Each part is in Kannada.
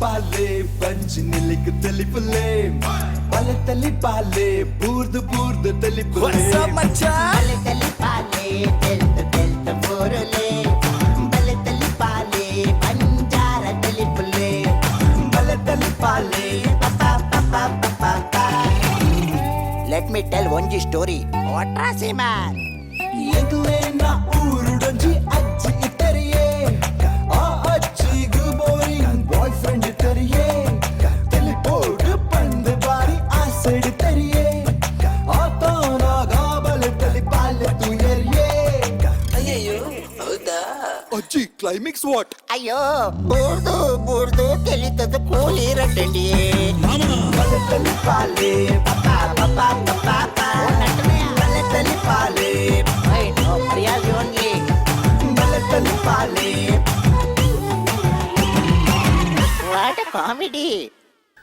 పాలే పంచి నిలికి తెలిపులే బలె తల్లి పాలే బూర్దు బూర్దు తెలిపులే బలె తల్లి పాలే తెల్త బోరలే బలె తల్లి పాలే పంజార తెలిపులే బలె తల్లి పాలే Let me tell one story. What a man. ಎದುರೇ ನಾ ಊರುಡೊಂಜಿ ಅಜ್ಜಿ ಇತ್ತರಿಯೇ ಆ ಅಜ್ಜಿಗೂ ಬೋರಿಂಗ್ ಬಾಯ್ ಫ್ರೆಂಡ್ ಇತ್ತರಿಯೇ ತಿಳಿಪೋಡು ಪಂದ್ ಬಾರಿ ಆ ಸೈಡ್ ಇತ್ತರಿಯೇ ಆತನಾಗ ಬಲೆ ತಲಿ ಪಾಲೆ ತುಯರಿಯೇ ಅಯ್ಯೋ ಹೌದಾ ಅಜ್ಜಿ ಕ್ಲೈಮ್ಯಾಕ್ಸ್ ವಾಟ್ ಅಯ್ಯೋ ಬೂರ್ದು ತಿಳಿತದ ಕೂಲಿ ರಟ್ಟಂಡಿಯೇ ಬಲೆ ತಲಿ ಪಾಲೆ ಪಪಾ ಪಪಾ ಪಪಾ ಬಲೆ ತಲಿ ಪಾಲೆ Real only. ಬಲೆ ತಲಿ ಪಾಲೆ What a comedy.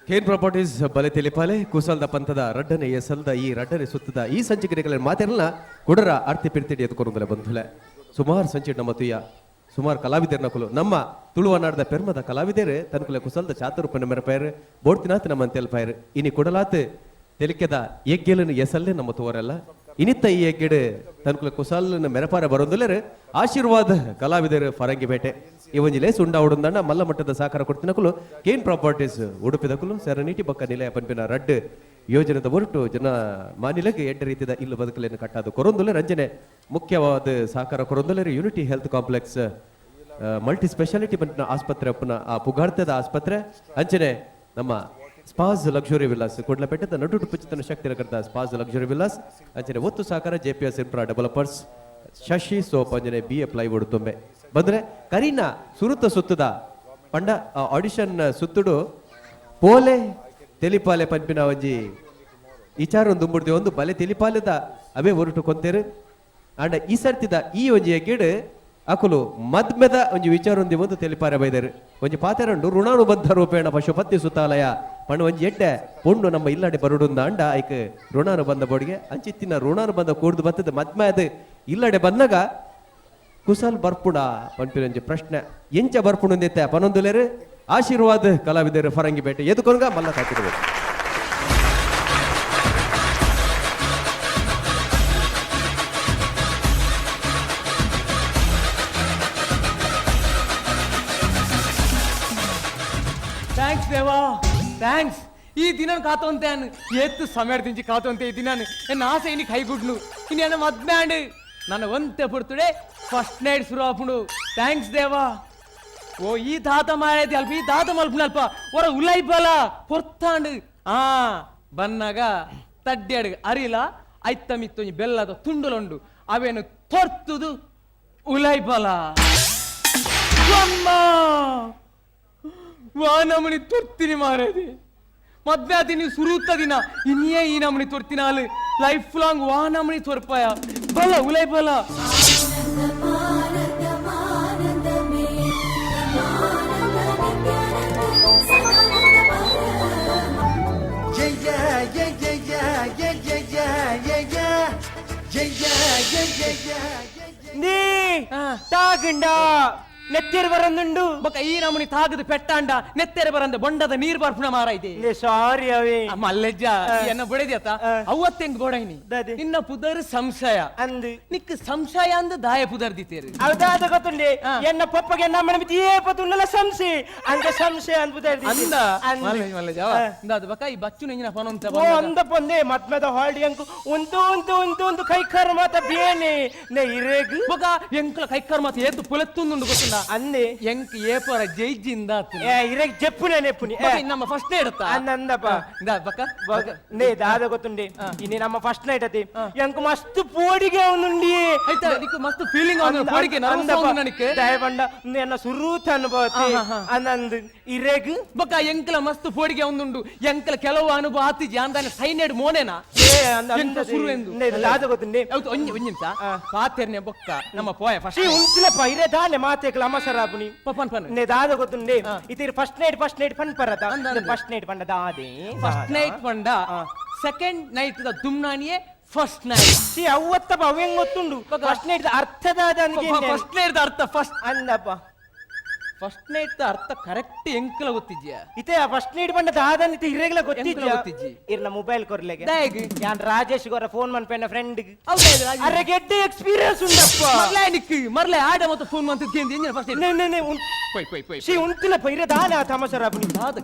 ಕೇನ್ ಪ್ರಾಪರ್ಟೀಸ್ ಬಲೆ ತಿಳಿಪಾಲೆ ಕುಸಲ್ದ ಪಂಥದ ರಡ್ಡನೆ ಎಸಲ್ದ ಈ ರಡ್ಡನೆ ಸುತ್ತದ ಈ ಸಂಚಿಕೆಗಳ ಮಾತೆಲ್ಲ ಕುಡರ ಆರ್ತಿ ಪಿರ್ತಿಡಿ ಎತ್ಕೊಂಡು ಬಂಧುಲೆ ಸುಮಾರು ಸಂಚಿ ನಮ್ಮ ತುಯ್ಯ ಸುಮಾರು ಕಲಾವಿದರ ನಕಲು ನಮ್ಮ ತುಳುವನಾಡದ ಪೆರ್ಮದ ಕಲಾವಿದರು ತನಕುಲೆ ಕುಸಲ್ದ ಚಾತುರ್ಪನ ಮೆರಪಾಯರು ಬೋಡ್ತಿನಾತ್ ನಮ್ಮ ತೆಲ್ಪಾಯರು ಇನಿ ಕುಡಲಾತ್ ತೆಲಿಕೆದ ಎಗ್ಗೆಲನ್ನು ಎಸಲ್ಲೇ ನಮ್ಮ ತೋರಲ್ಲ ಇನಿತ್ತ ಈ ಎಗ್ಗೆಡು ತನಕುಲೆ ಕುಸಲ್ನ ಮೆರಪಾರ ಬರೋದಿಲ್ಲರು ಆಶೀರ್ವಾದ ಕಲಾವಿದರು ಫರಂಗಿ ಬೇಟೆ ಇವೊಂಜಿಲೆ ಸುಂಡ ಉಡುಂದಣ್ಣ ಮಲ್ಲ ಮಟ್ಟದ ಸಹಕಾರ ಕೊಡ್ತಿನಕಲು ಕೇನ್ ಪ್ರಾಪರ್ಟೀಸ್ ಉಡುಪಿದಕಲು ಸೆರನೀಟಿ ಬಕ್ಕ ನಿಲಯ ಪಂಪಿನ ರಡ್ಡು ಯೋಜನೆದ ಹೊರಟು ಜನ ಮಾನಿಲಗೆ ಎಡ್ಡ ರೀತಿಯ ಇಲ್ಲು ಬದುಕಲೆಯನ್ನು ಕಟ್ಟಾದು ಕೊರೊಂದುಲೆ ರಂಜನೆ ಮುಖ್ಯವಾದ ಸಹಕಾರ ಕೊರೊಂದುಲೆ unity health complex multi speciality ಬಂಟಿನ ಆಸ್ಪತ್ರೆ ಒಪ್ಪನ ಆ ಪುಗಾರ್ತದ ಆಸ್ಪತ್ರೆ ಅಂಚನೆ ನಮ್ಮ ಸ್ಪಾಸ್ ಲಕ್ಸುರಿ ವಿಲಾಸ್ ಕೊಡ್ಲಪೇಟದ ನಟು ಪುಚ್ಚಿತನ ಶಕ್ತಿ ನಗರದ ಸ್ಪಾಸ್ ಲಕ್ಸುರಿ ವಿಲಾಸ್ ಅಂಚನೆ ಒತ್ತು ಸಹಕಾರ JPS infra developers Shashi soap ಅಂಜನೆ BA ಪ್ಲೈವುಡ್ ತುಂಬೆ ಬಂದ್ರೆ ಕರೀನಾ ಸುರುತ ಸುತ್ತದ ಪಂಡ ಆಡಿಷನ್ ಸುತ್ತುಡು ಪೋಲೆ ತೆಲಿಪಾಲೆ ಪಂಪಿನ ಒಂಜಿ ವಿಚಾರ ಒಂದು ದುಂಬುಡ್ದೆ ಒಂದು ಬಲೆ ತೆಲಿಪಾಲೆದ ಅವೇ ಹೊರಟು ಕೊಂತೇರು ಅಂಡ ಈ ಸರ್ತಿದ ಈ ಒಂಜಿ ಗಿಡ ಅಕುಲು ಮದ್ಮೆದ ಒಂಜಿ ವಿಚಾರ ಒಂದಿ ಒಂದು ತೆಲಿಪಾರೆ ಬೈದರು ಒಂಜಿ ಪಾತೆರಂಡು ಋಣಾನುಬದ್ಧ ರೂಪೇಣ ಪಶುಪತಿ ಸುತಾಲಯ ಪಣ್ಣ ಒಂಜಿ ಎಡ್ಡೆ ಪೊಂಡು ನಮ್ಮ ಇಲ್ಲಾಡೆ ಬರುಡುಂದ ಅಂಡ ಐಕ್ ಋಣಾನುಬಂಧ ಬೋಡಿಗೆ ಅಂಚಿತ್ತಿನ ಋಣಾನುಬಂಧ ಕೂಡ್ದು ಬರ್ತದೆ ಮದ್ಮೆ ಅದು ಇಲ್ಲಾಡೆ ಬಂದಾಗ ಕುಸಲ್ ಬರ್ಪುಡ ಪಂಪಿನ ಒಂಜಿ ಪ್ರಶ್ನೆ ಎಂಚ ಬರ್ಪುಣಂದಿತ್ತೆ ಪನೊಂದುಲೇರು ಆಶೀರ್ವಾದ ಕಲಾವಿದರು ಫರಂಗಿ ಬೇಟೆ ಎದುಕೊಂಗ ಮಲ್ಲ ಕಾತಿರ್ಬೇಕು ಥ್ಯಾಂಕ್ಸ್ ದೇವಾ ಥ್ಯಾಂಕ್ಸ್ ಈ ದಿನ ಕಾತೊಂತೇನು ಎತ್ತು ಸಮಯದಿಂಚಿ ಕಾತೊಂತೆ ಈ ದಿನ ಎನ್ನ ಆಸೆ ಇನಿ ಕೈಗುಡ್ನು ಇನ್ನು ಮದ್ಮ್ಯಾಂಡ್ ನನ್ನ ಒಂತೆ ಪುಡ್ತುಡೆ ಫಸ್ಟ್ ನೈಟ್ ಶುರು ಆಪುಂಡು ಥ್ಯಾಂಕ್ಸ್ ದೇವಾ ಓ ಈ ತಾತ ಮಾಯದಿ ಅಲ್ಪ ಈ ತಾತ ಮಲ್ಪನಲ್ಪ ಹೊರ ಉಲೈಪಲ ಪೊರ್ತಾಂಡು ಬನ್ನಾಗ ತಡ್ಡ್ಯಾಡ್ ಅರಿಲ ಐತ್ತ ಮಿತ್ತೊಂಜಿ ಬೆಲ್ಲದ ತುಂಡುಲುಂಡು ಅವೇನು ತೊರ್ತುದು ಉಲೈಪಲ ವಾ ನಮನಿ ತೊರ್ತೀನಿ ಮಾರೇದಿ ಮದ್ವೆ ಆದಿನಿ ಸುರುತ್ತ ದಿನ ಇನ್ನೇ ಈ ನಮನಿ ತೊರ್ತಿನ ಅಲ್ಲಿ ಲೈಫ್ ಲಾಂಗ್ ವಾ ನಮನಿ ತೊರ್ಪಾಯ ಬಲ ಉಲೈ ಬಲ ನೀ ತಾಗಂಡ ನೆತ್ತೆರು ಬರಂದುಂಡು ಬೊಕ ಈ ನಮನಿ ತಾಗದ ಪೆಟ್ಟಾಂಡ ನೆತ್ತೆರೆ ಬರಂದ ಬೊಂಡದ ನೀರ್ ಬರ್ಪುಣ ಮಾರೈದೆ ಸಾರಿ ಅವೇ ಮಲ್ಲೆಜ್ಜ ಎನ್ನ ಬೊಡೆದಿಯತ್ತ ಅವತ್ತೆಂಗ್ ಬೋಡೈನಿ ನಿನ್ನ ಪುದರ್ ಸಂಶಯ ಅಂದು ನಿಕ್ ಸಂಶಯ ಅಂದ ದಾಯ ಪುದರ್ ದಿತ್ತೇರು ಅವದಾದ ಗೊತ್ತುಂಡೆ ಎನ್ನ ಪಪ್ಪಗೆ ನಮ್ಮ ಏ ಪತುಂಡಲ ಸಂಶಯ ಅಂದ ಸಂಶಯ ಅಂದ್ ಅಂದ ಮಲ್ಲೆಜ್ಜ ಅಂದ ಬಕ ಈ ಬಚ್ಚು ನೆಂಜಿನ ಫೋನಂತ ಓ ಅಂದ ಪೊಂದೆ ಮತ್ಮೆದ ಹಾಲ್ಡಿ ಅಂಕು ಒಂದು ಕೈಕರ ಮಾತ ಬೇನೆ ನೆ ಇರೇಗು ಬಕ ಎಂಕಲ ಕೈಕರ ಮಾತ ಏತು ಪುಲೆತ್ತುಂದು ಗೊತ್ತಿಲ್ಲ ಅನ್ನೆ ಎಂಕ್ ಏಪರ ಜೈಜಿಂದ ಇರೇಗ್ ಜಪ್ಪುನೆ ನೆಪ್ಪುನಿ ನಮ್ಮ ಫಸ್ಟ್ ನೈಟ್ ಅಂದಪ್ಪ ಬಕ ನೇ ದಾದ ಗೊತ್ತುಂಡೆ ಇನ್ನೆ ನಮ್ಮ ಫಸ್ಟ್ ನೈಟ್ ಅತಿ ಎಂಕ್ ಮಸ್ತ್ ಪೋಡಿಗೆ ಅವನುಂಡಿ ಆಯ್ತಾ ನಿಕ್ ಮಸ್ತ್ ಫೀಲಿಂಗ್ ಅವನು ಪೋಡಿಗೆ ನನಗೆ ದಯ ಬಂಡ ಎನ್ನ ಸುರೂತ ಅನುಭವತಿ ಅನ್ನಂದು ಇರೇಗ್ ಬಕ ಎಂಕಲ ಮಸ್ತ್ ಪೋಡಿಗೆ ಅವನುಂಡು ಎಂಕಲ ಕೆಲವು ಅನುಭವ ಆತಿ ಜಾಂದಾನೆ ಸೈನೆಡ್ ಮೋನೆನಾ ಶುರು ಎಂದು ದಾದ ಗೊತ್ತುಂಡೆ ಒಂಜಿ ನಿಮಿಷ ಪಾತೆರ್ನೆ ಬೊಕ್ಕ ನಮ್ಮ ಪೋಯ ಫಸ್ಟ್ ಉಂಚಿಲ ಪೈರೆ ದಾನೆ ಮಾತೆ ಅಮಸರಾಪುನಿ ಪಪನ್ ಪನ್ ನೆ ದಾದ ಗೊತ್ತುಂಡೆ ಇತಿರ್ ಫಸ್ಟ್ ನೈಟ್ ಪನ್ ಪರತ ಫಸ್ಟ್ ನೈಟ್ ಪಂಡ ದಾದೆ ಫಸ್ಟ್ ನೈಟ್ ಪಂಡ ಸೆಕೆಂಡ್ ನೈಟ್ ದ ದುಮ್ನಾನಿಯೇ ಫಸ್ಟ್ ನೈಟ್ ಸಿ ಅವತ್ತಪ್ಪ ಅವೇಂಗ್ ಗೊತ್ತುಂಡು ಫಸ್ಟ್ ನೈಟ್ ಅರ್ಥದ ಫಸ್ಟ್ ನೈಟ್ ಅರ್ಥ ಫಸ್ಟ್ ಅಂದಪ್ಪ ಫಸ್ಟ್ ನೈಟ್ ಅರ್ಥ ಕರೆಕ್ಟ್ ಎಂಕಲ ಗೊತ್ತಿದ್ಯಾ ಇತ್ತೆ ಫಸ್ಟ್ ನೀಡ್ ಬಂದ ದಾದನ್ ಇತ್ತೆ ಹಿರೇಗ್ಲ ಎಂಕಲ ಗೊತ್ತಿದ್ಯಾ ಗೊತ್ತಿಜ್ಜಿ ಇರ್ನ ಮೊಬೈಲ್ ಕೊರ್ಲೆಗೆ ದಾಯಗ್ ಯಾನ್ ರಾಜೇಶ್ ಗೋರ ಫೋನ್ ಮನ್ಪೆನ ಫ್ರೆಂಡ್ ಹೌದಾ ಅರೆ ಗೆಡ್ಡೆ ಎಕ್ಸ್ಪೀರಿಯನ್ಸ್ ಉಂಡಪ್ಪ ಮರ್ಲೆ ನಿಕ್ ಮರ್ಲೆ ಆಡ ಮತ್ತೆ ಫೋನ್ ಮಂತ ಕೇಂದ್ರ ಎಂಜಿನ ಫಸ್ಟ್ ನೆ ನೆ ನೆ ಪೊಯ್ ಶಿ ಉಂತಿಲ ಪೈರೆ ದಾನ ತಮಸರ ಅಪ್ನಿ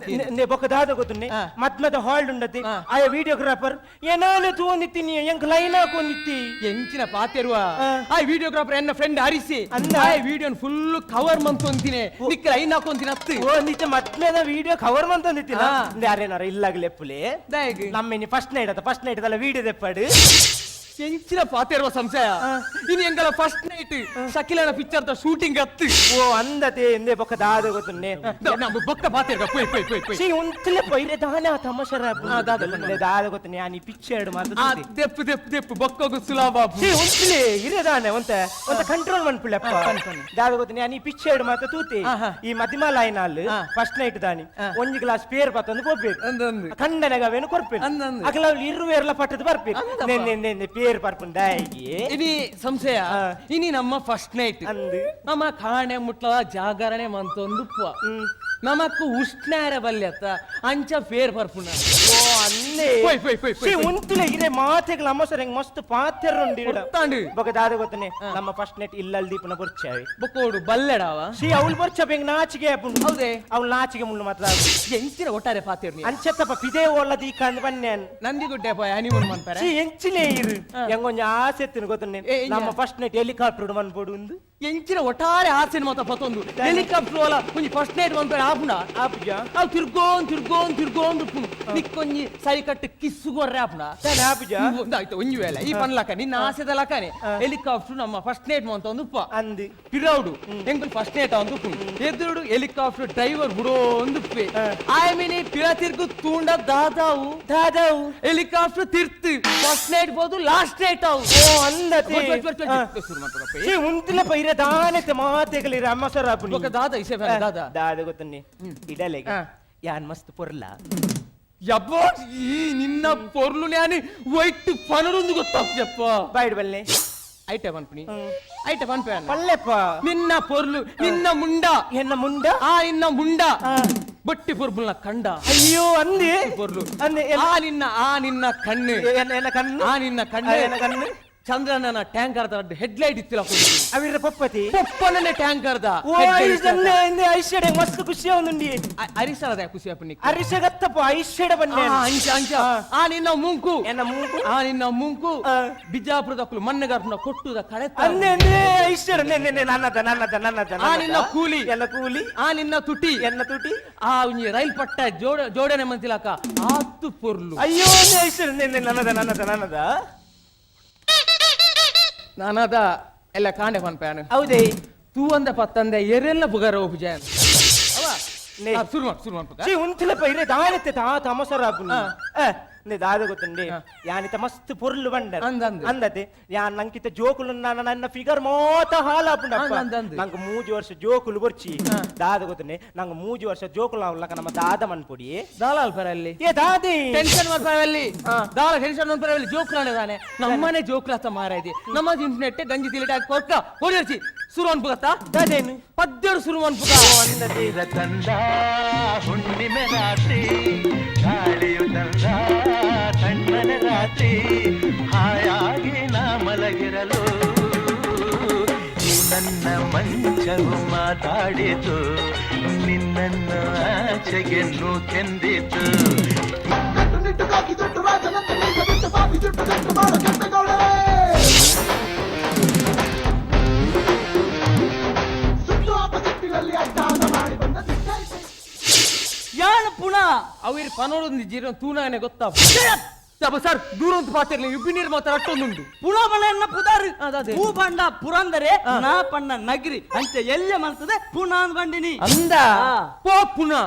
ನೆ ಬೊಕ ದಾದ ಗೊತ್ತುನ್ನೆ ಮತ್ ಹಾಲ್ಡ್ ಉಂಡತಿ ಆಯ ವಿಡಿಯೋಗ್ರಾಫರ್ ಏನಾಲೆ ತೂಂದಿತ್ತೀನಿ ಎಂಕ್ ಲೈನ್ ಹಾಕೊಂಡಿತ್ತಿ ಎಂಚಿನ ಪಾತೆರುವ ಆ ವಿಡಿಯೋಗ್ರಾಫರ್ ಎನ್ನ ಫ್ರೆಂಡ್ ಹರಿಸಿ ಅಂದ ಆ ವಿಡಿಯೋನ್ ಫುಲ್ ಕವರ್ ಮಂತೊಂತಿನೆ ನಿಕ್ಕ ಲೈನ್ ಹಾಕೊಂತಿನ ಅತ್ತು ಓ ನಿಜ ಮತ್ಮೇದ ವಿಡಿಯೋ ಕವರ್ ಮಂತಂದಿತ್ತಿನ ಯಾರೇನಾರ ಇಲ್ಲಾಗ್ಲೆ ಪುಲೆ ದಾಯಗ್ ನಮ್ಮೆನಿ ಫಸ್ಟ್ ನೈಟ್ ಅದಲ್ಲ ವಿಡಿಯೋ ದೆಪ್ಪಡು ಎಂಚಿನ ಪಾತೆರುವ ಸಂಶಯ ಇನ್ನು ಎಂಗಲ ಫಸ್ಟ್ ನೈಟ್ ಶಕಿಲನ ಪಿಕ್ಚರ್ ದ ಶೂಟಿಂಗ್ ಅತ್ತು ಓ ಅಂದತೆ ಎಂದೆ ಬೊಕ ದಾದ ಗೊತ್ತುನ್ನೆ ನಮ್ಮ ಬೊಕ್ಕ ಪಾತೆರ್ಗ ಪೊಯ್ ಶಿ ಉಂತಿಲ ಪೈರೆ ದಾನ ತಮಸರ ದಾದ ಗೊತ್ತುನ್ನೆ ಆನಿ ಪಿಕ್ಚರ್ ಆ ಮಾತು ದೆಪ್ಪು ಬೊಕ್ಕಗು ಸುಲಭ ಶಿ ಉಂತಿಲೆ ಇರದಾನೆ ಒಂತ ಕಂಟ್ರೋಲ್ ಮನ್ಪುಳಪ್ಪ ದಾದ ಗೊತ್ತುನ್ನೆ ಆನಿ ಪಿಕ್ಚರ್ ಮಾತು ತೂತಿ ಈ ಮದಿಮ ಲೈನ್ ಅಲ್ಲಿ ಫಸ್ಟ್ ನೈಟ್ ದಾನಿ ಒಂಜಿ ಗ್ಲಾಸ್ ಪೇರ್ ಪತ್ತೊಂದು ಕೊಡ್ಬೇಕು ಅಂದಂದು ಖಂಡನಗವೇನು ಕೊಡ್ಬೇಕು ಅಂದಂದು ಅಕಲ ಇರುವೆರ್ಲ ಪಟ್ಟದ ಬರ್ಬೇಕು ಪೇರ್ ಪರ್ಪುಂಡ ಇನಿ ಸಂಶಯ ಇನಿ ನಮ್ಮ ಫಸ್ಟ್ ನೈಟ್ ಅಂದು ನಮ್ಮ ಕಾಣೆ ಮುಟ್ಲ ಜಾಗರಣೆ ಮಂತೊಂದು ನಮಕ್ ಉಷ್ಣಾರ ಬಲ್ಯತ್ತ ಅಂಚ ಫೇರ್ ಬರ್ಪುಣ ಓ ಅನ್ನೆ ಶಿ ಉಂತಿಲೆ ಇರೆ ಮಾತೆಗಳ ಅಮ್ಮಸರ ಹೆಂಗ್ ಮಸ್ತ್ ಪಾತ್ಯರುಂಡಿ ಗೊತ್ತಾಂಡು ಬೊಕ ದಾದ ಗೊತ್ತನೆ ನಮ್ಮ ಫಸ್ಟ್ ನೈಟ್ ಇಲ್ಲಲ್ ದೀಪನ ಬರ್ಚಾವೆ ಬೊಕ್ಕೋಡು ಬಲ್ಲೆಡಾವ ಶಿ ಅವಳು ಬರ್ಚ ಬೆಂಗ್ ನಾಚಿಗೆ ಆಪುಂಡು ಹೌದೇ ಅವಳು ನಾಚಿಗೆ ಮುಳ್ಳು ಮಾತ್ರ ಎಂಚಿನ ಒಟ್ಟಾರೆ ಪಾತಿರ್ನಿ ಅಂಚತ್ತಪ್ಪ ಪಿದೇ ಒಳ್ಳದ ಈ ಕಂದು ಬನ್ನೇನ್ ನಂದಿಗುಡ್ಡೆ ಪೋಯ ಹನಿಮೂನ್ ಮನ್ಪರೆ ಶಿ ಎಂಚಿನೇ ಇರು ಹೆಂಗೊಂಜ ಆಸೆ ಎತ್ತಿನ ಗೊತ್ತನೆ ನಮ್ಮ ಫಸ್ಟ್ ನೈಟ್ ಹೆಲಿಕಾಪ್ಟರ್ ಮನ್ಬೋಡು ಒಂದು ಎಂಚಿನ ಒಟ್ಟಾರೆ ಆಸೆನ ಮತ ಪತ್ತೊಂದು ಹೆಲಿಕಾಪ್ಟರ್ ಓಲ ಒಂಜಿ ಫಸ್ಟ್ ನೈಟ್ ಮನ್ಪರೆ ಆಪುಂಡ ಆಪುಜ ಅವು ತಿರ್ಗೋನ್ ನಿಕ್ಕೊಂಜಿ ಸರಿ ಕಟ್ಟು ಕಿಸ್ಸು ಗೊರ್ರೆ ಆಪುಂಡ ಆಪುಜ ಆಯ್ತು ಒಂಜಿ ವೇಳೆ ಈ ಪನ್ಲಕ ನಿನ್ನ ಆಸೆದ ಲಕನೆ ಹೆಲಿಕಾಪ್ಟರ್ ನಮ್ಮ ಫಸ್ಟ್ ನೈಟ್ ಮಂತ ಒಂದು ಉಪ್ಪ ಅಂದು ಪಿರೌಡು ಎಂಕುಲು ಫಸ್ಟ್ ನೈಟ್ ಒಂದು ಉಪ್ಪು ಎದುರುಡು ಹೆಲಿಕಾಪ್ಟರ್ ಡ್ರೈವರ್ ಬುಡೋ ಒಂದು ಉಪ್ಪೆ ಆಯ್ಮಿನಿ ಪಿರ ತಿರ್ಗು ತೂಂಡ ದಾದಾವು ಹೆಲಿಕಾಪ್ಟರ್ ತಿರ್ತು ಫಸ್ಟ್ ನೈಟ್ ಬೋದು ಲಾಸ್ಟ್ ನೈಟ್ ಅವು ಓ ಅಂದತೆ ಶುರು ಮಾಡ್ಕೊಳಪ್ಪ ಶಿ ಉಂತಿಲ ಪೈರೆ ದಾನತೆ ಮಾತೆಗಳಿರ ಅಮ್ಮಸರ ಆಪುನಿ ఒక దాదా ఇసే దాదా ದಾದ ಗೊತ್ತನೆ ಇಡಲೆಗೆ ಯಾನ್ ಮಸ್ತ್ ಪೊರ್ಲ యబ్బో ఈ నిన్న పొర్లునే అని వైట్ పనులుంది గొత్తప్ప చెప్ప ಬೈಡ್ ಬಲ್ಲೆ ಐಟೆ ಪನ್ಪನಿ ಪಲ್ಲೆಪ್ಪ ನಿನ್ನ పొర్లు ನಿನ್ನ ಮುಂಡ ಎನ್ನ ಮುಂಡ ನಿನ್ನ ಮುಂಡ ಬಟ್ಟಿ పొర్బుల ಕಂಡ ಅಯ್ಯೋ ಅಂದಿ పొర్లు ಅಂದೆ ನಿನ್ನ ಕಣ್ಣು ಎನ್ನ ಕಣ್ಣು ನಿನ್ನ ಎನ್ನ ಕಣ್ಣು ಚಂದ್ರನ ಟ್ಯಾಂಕರ್ ಹೆಡ್ ಲೈಟ್ ಇತ್ತಿಲ್ಲ ಅವಿರ ಪಪ್ಪತಿ ಪಪ್ಪನೇ ಟ್ಯಾಂಕರ್ ಓ ಐಸನ್ನೆ ಇಂದೆ ಐಷಡೆ ಮಸ್ತ್ ಖುಷಿ ಅವನುಂಡಿ ಅರಿಸರದ ಖುಷಿ ಅಪ್ಪನಿ ಅರಿಸಗತ್ತಪ್ಪ ಐಷಡೆ ಬನ್ನೆ ಅಂಚ ನಿನ್ನ ಮುಂಕು ಎನ್ನ ಮುಂಕು ನಿನ್ನ ಮುಂಕು ಬಿಜಾಪುರದಕ್ಕಲು ಮಣ್ಣೆಗಾರ್ಪುನ ಕೊಟ್ಟುದ ಕಳೆ ಅಂದೆ ಐಷಡೆ ನನ್ನದ ನಿನ್ನ ಕೂಲಿ ಎನ್ನ ಕೂಲಿ ನಿನ್ನ ತುಟಿ ಎನ್ನ ತುಟಿ ಒಂಜಿ ರೈಲ್ ಪಟ್ಟ ಜೋಡಣೆ ಮಂತಿಲಕ ಆತ್ತು ಪೊರ್ಲು ಅಯ್ಯೋ ಐಷಡೆ ನನ್ನದ ನಾನದ ಎಲ್ಲ ಕಾಂಡೆ ಪನ್ಪೇನು ಹೌದೇ ತೂ ಅಂದ ಪತ್ತಂದೆ ಎರೆಲ್ಲ ಬುಗಾರ ಉಪಜಾಯನ್ ಶುರು ಮಾಡ್ಪುಗ ಶಿ ಉಂತಿಲ ಪೈರೆ ದಾನತೆ ತಮಸರ ಆಪುನಿ ನೆ ದಾದ ಗೊತ್ತಂಡೆ ಯಾನಿತ ಮಸ್ತ್ ಪೊರ್ಲು ಬಂಡ ಅಂದತೆ ಯಾನ್ ನಂಕಿತ ಜೋಕುಲು ನನ್ನ ಫಿಗರ್ ಮೋತ ಹಾಲಾಪುಂಡಪ್ಪ ನಂಗೆ 3 ವರ್ಷ ಜೋಕುಲು ಬರ್ಚಿ ದಾದ ಗೊತ್ತನೆ ನಂಗೆ 3 ವರ್ಷ ಜೋಕುಲು ಅವಲಕ ನಮ್ಮ ದಾದ ಮನ್ಪೊಡಿ ದಾಲಾಲ್ ಪರಲ್ಲಿ ಏ ದಾದಿ ಟೆನ್ಷನ್ ಮನ್ಪರಲ್ಲಿ ದಾಲ ಟೆನ್ಷನ್ ಮನ್ಪರಲ್ಲಿ ಜೋಕುಲಾನೆ ದಾನೆ ನಮ್ಮನೆ ಜೋಕುಲತ್ತ ಮಾರಾಯ್ದಿ ನಮ್ಮ ಇಂಟರ್ನೆಟ್ ಗಂಜಿ ತಿಲಿಟ ಕೊರ್ಕ ಹೋಡಿರ್ಚಿ ಶುರು ಅನ್ಪುಗತ್ತ ದಾದೇನು ಪದ್ಯಡು ಶುರು ಅನ್ಪುಗ ಅಂದತೆ ತಂದ ಹುಣ್ಣಿಮೆ ರಾತ್ರಿ ಗಾಳಿಯು ತಂದ ತಣ್ಣನೆ ರಾತ್ರಿ ಹಾಯಾಗಿ ನಾ ಮಲಗಿರಲು ನನ್ನ ಮಂಚವು ಮಾತಾಡಿತು ನಿನ್ನನ್ನು ಆಚೆಗೆ ನೂಕೆಂದಿತು ಯಾನ ಪುನಃ ಅವಿರ್ ಪನೋಡೊಂದು ಜೀರೋ ತೂನಾನೆ ಗೊತ್ತಾ ಸರ್ ದೂರ ಅಂತ ಪಾತಿರ್ಲಿ ಇಬ್ಬಿನೀರ್ ಮಾತ್ರ ಅಷ್ಟೊಂದುಂಟು ಪುನಃ ಬಣ್ಣ ಪುದಾರಿ ಹೂ ಬಂಡ ಪುರಂದರೆ ನಾ ಪಣ್ಣ ನಗರಿ ಅಂಚ ಎಲ್ಲೆ ಮಲ್ತದೆ ಪುನಃ ಬಂಡಿನಿ ಅಂದ ಪೋ ಪುನಃ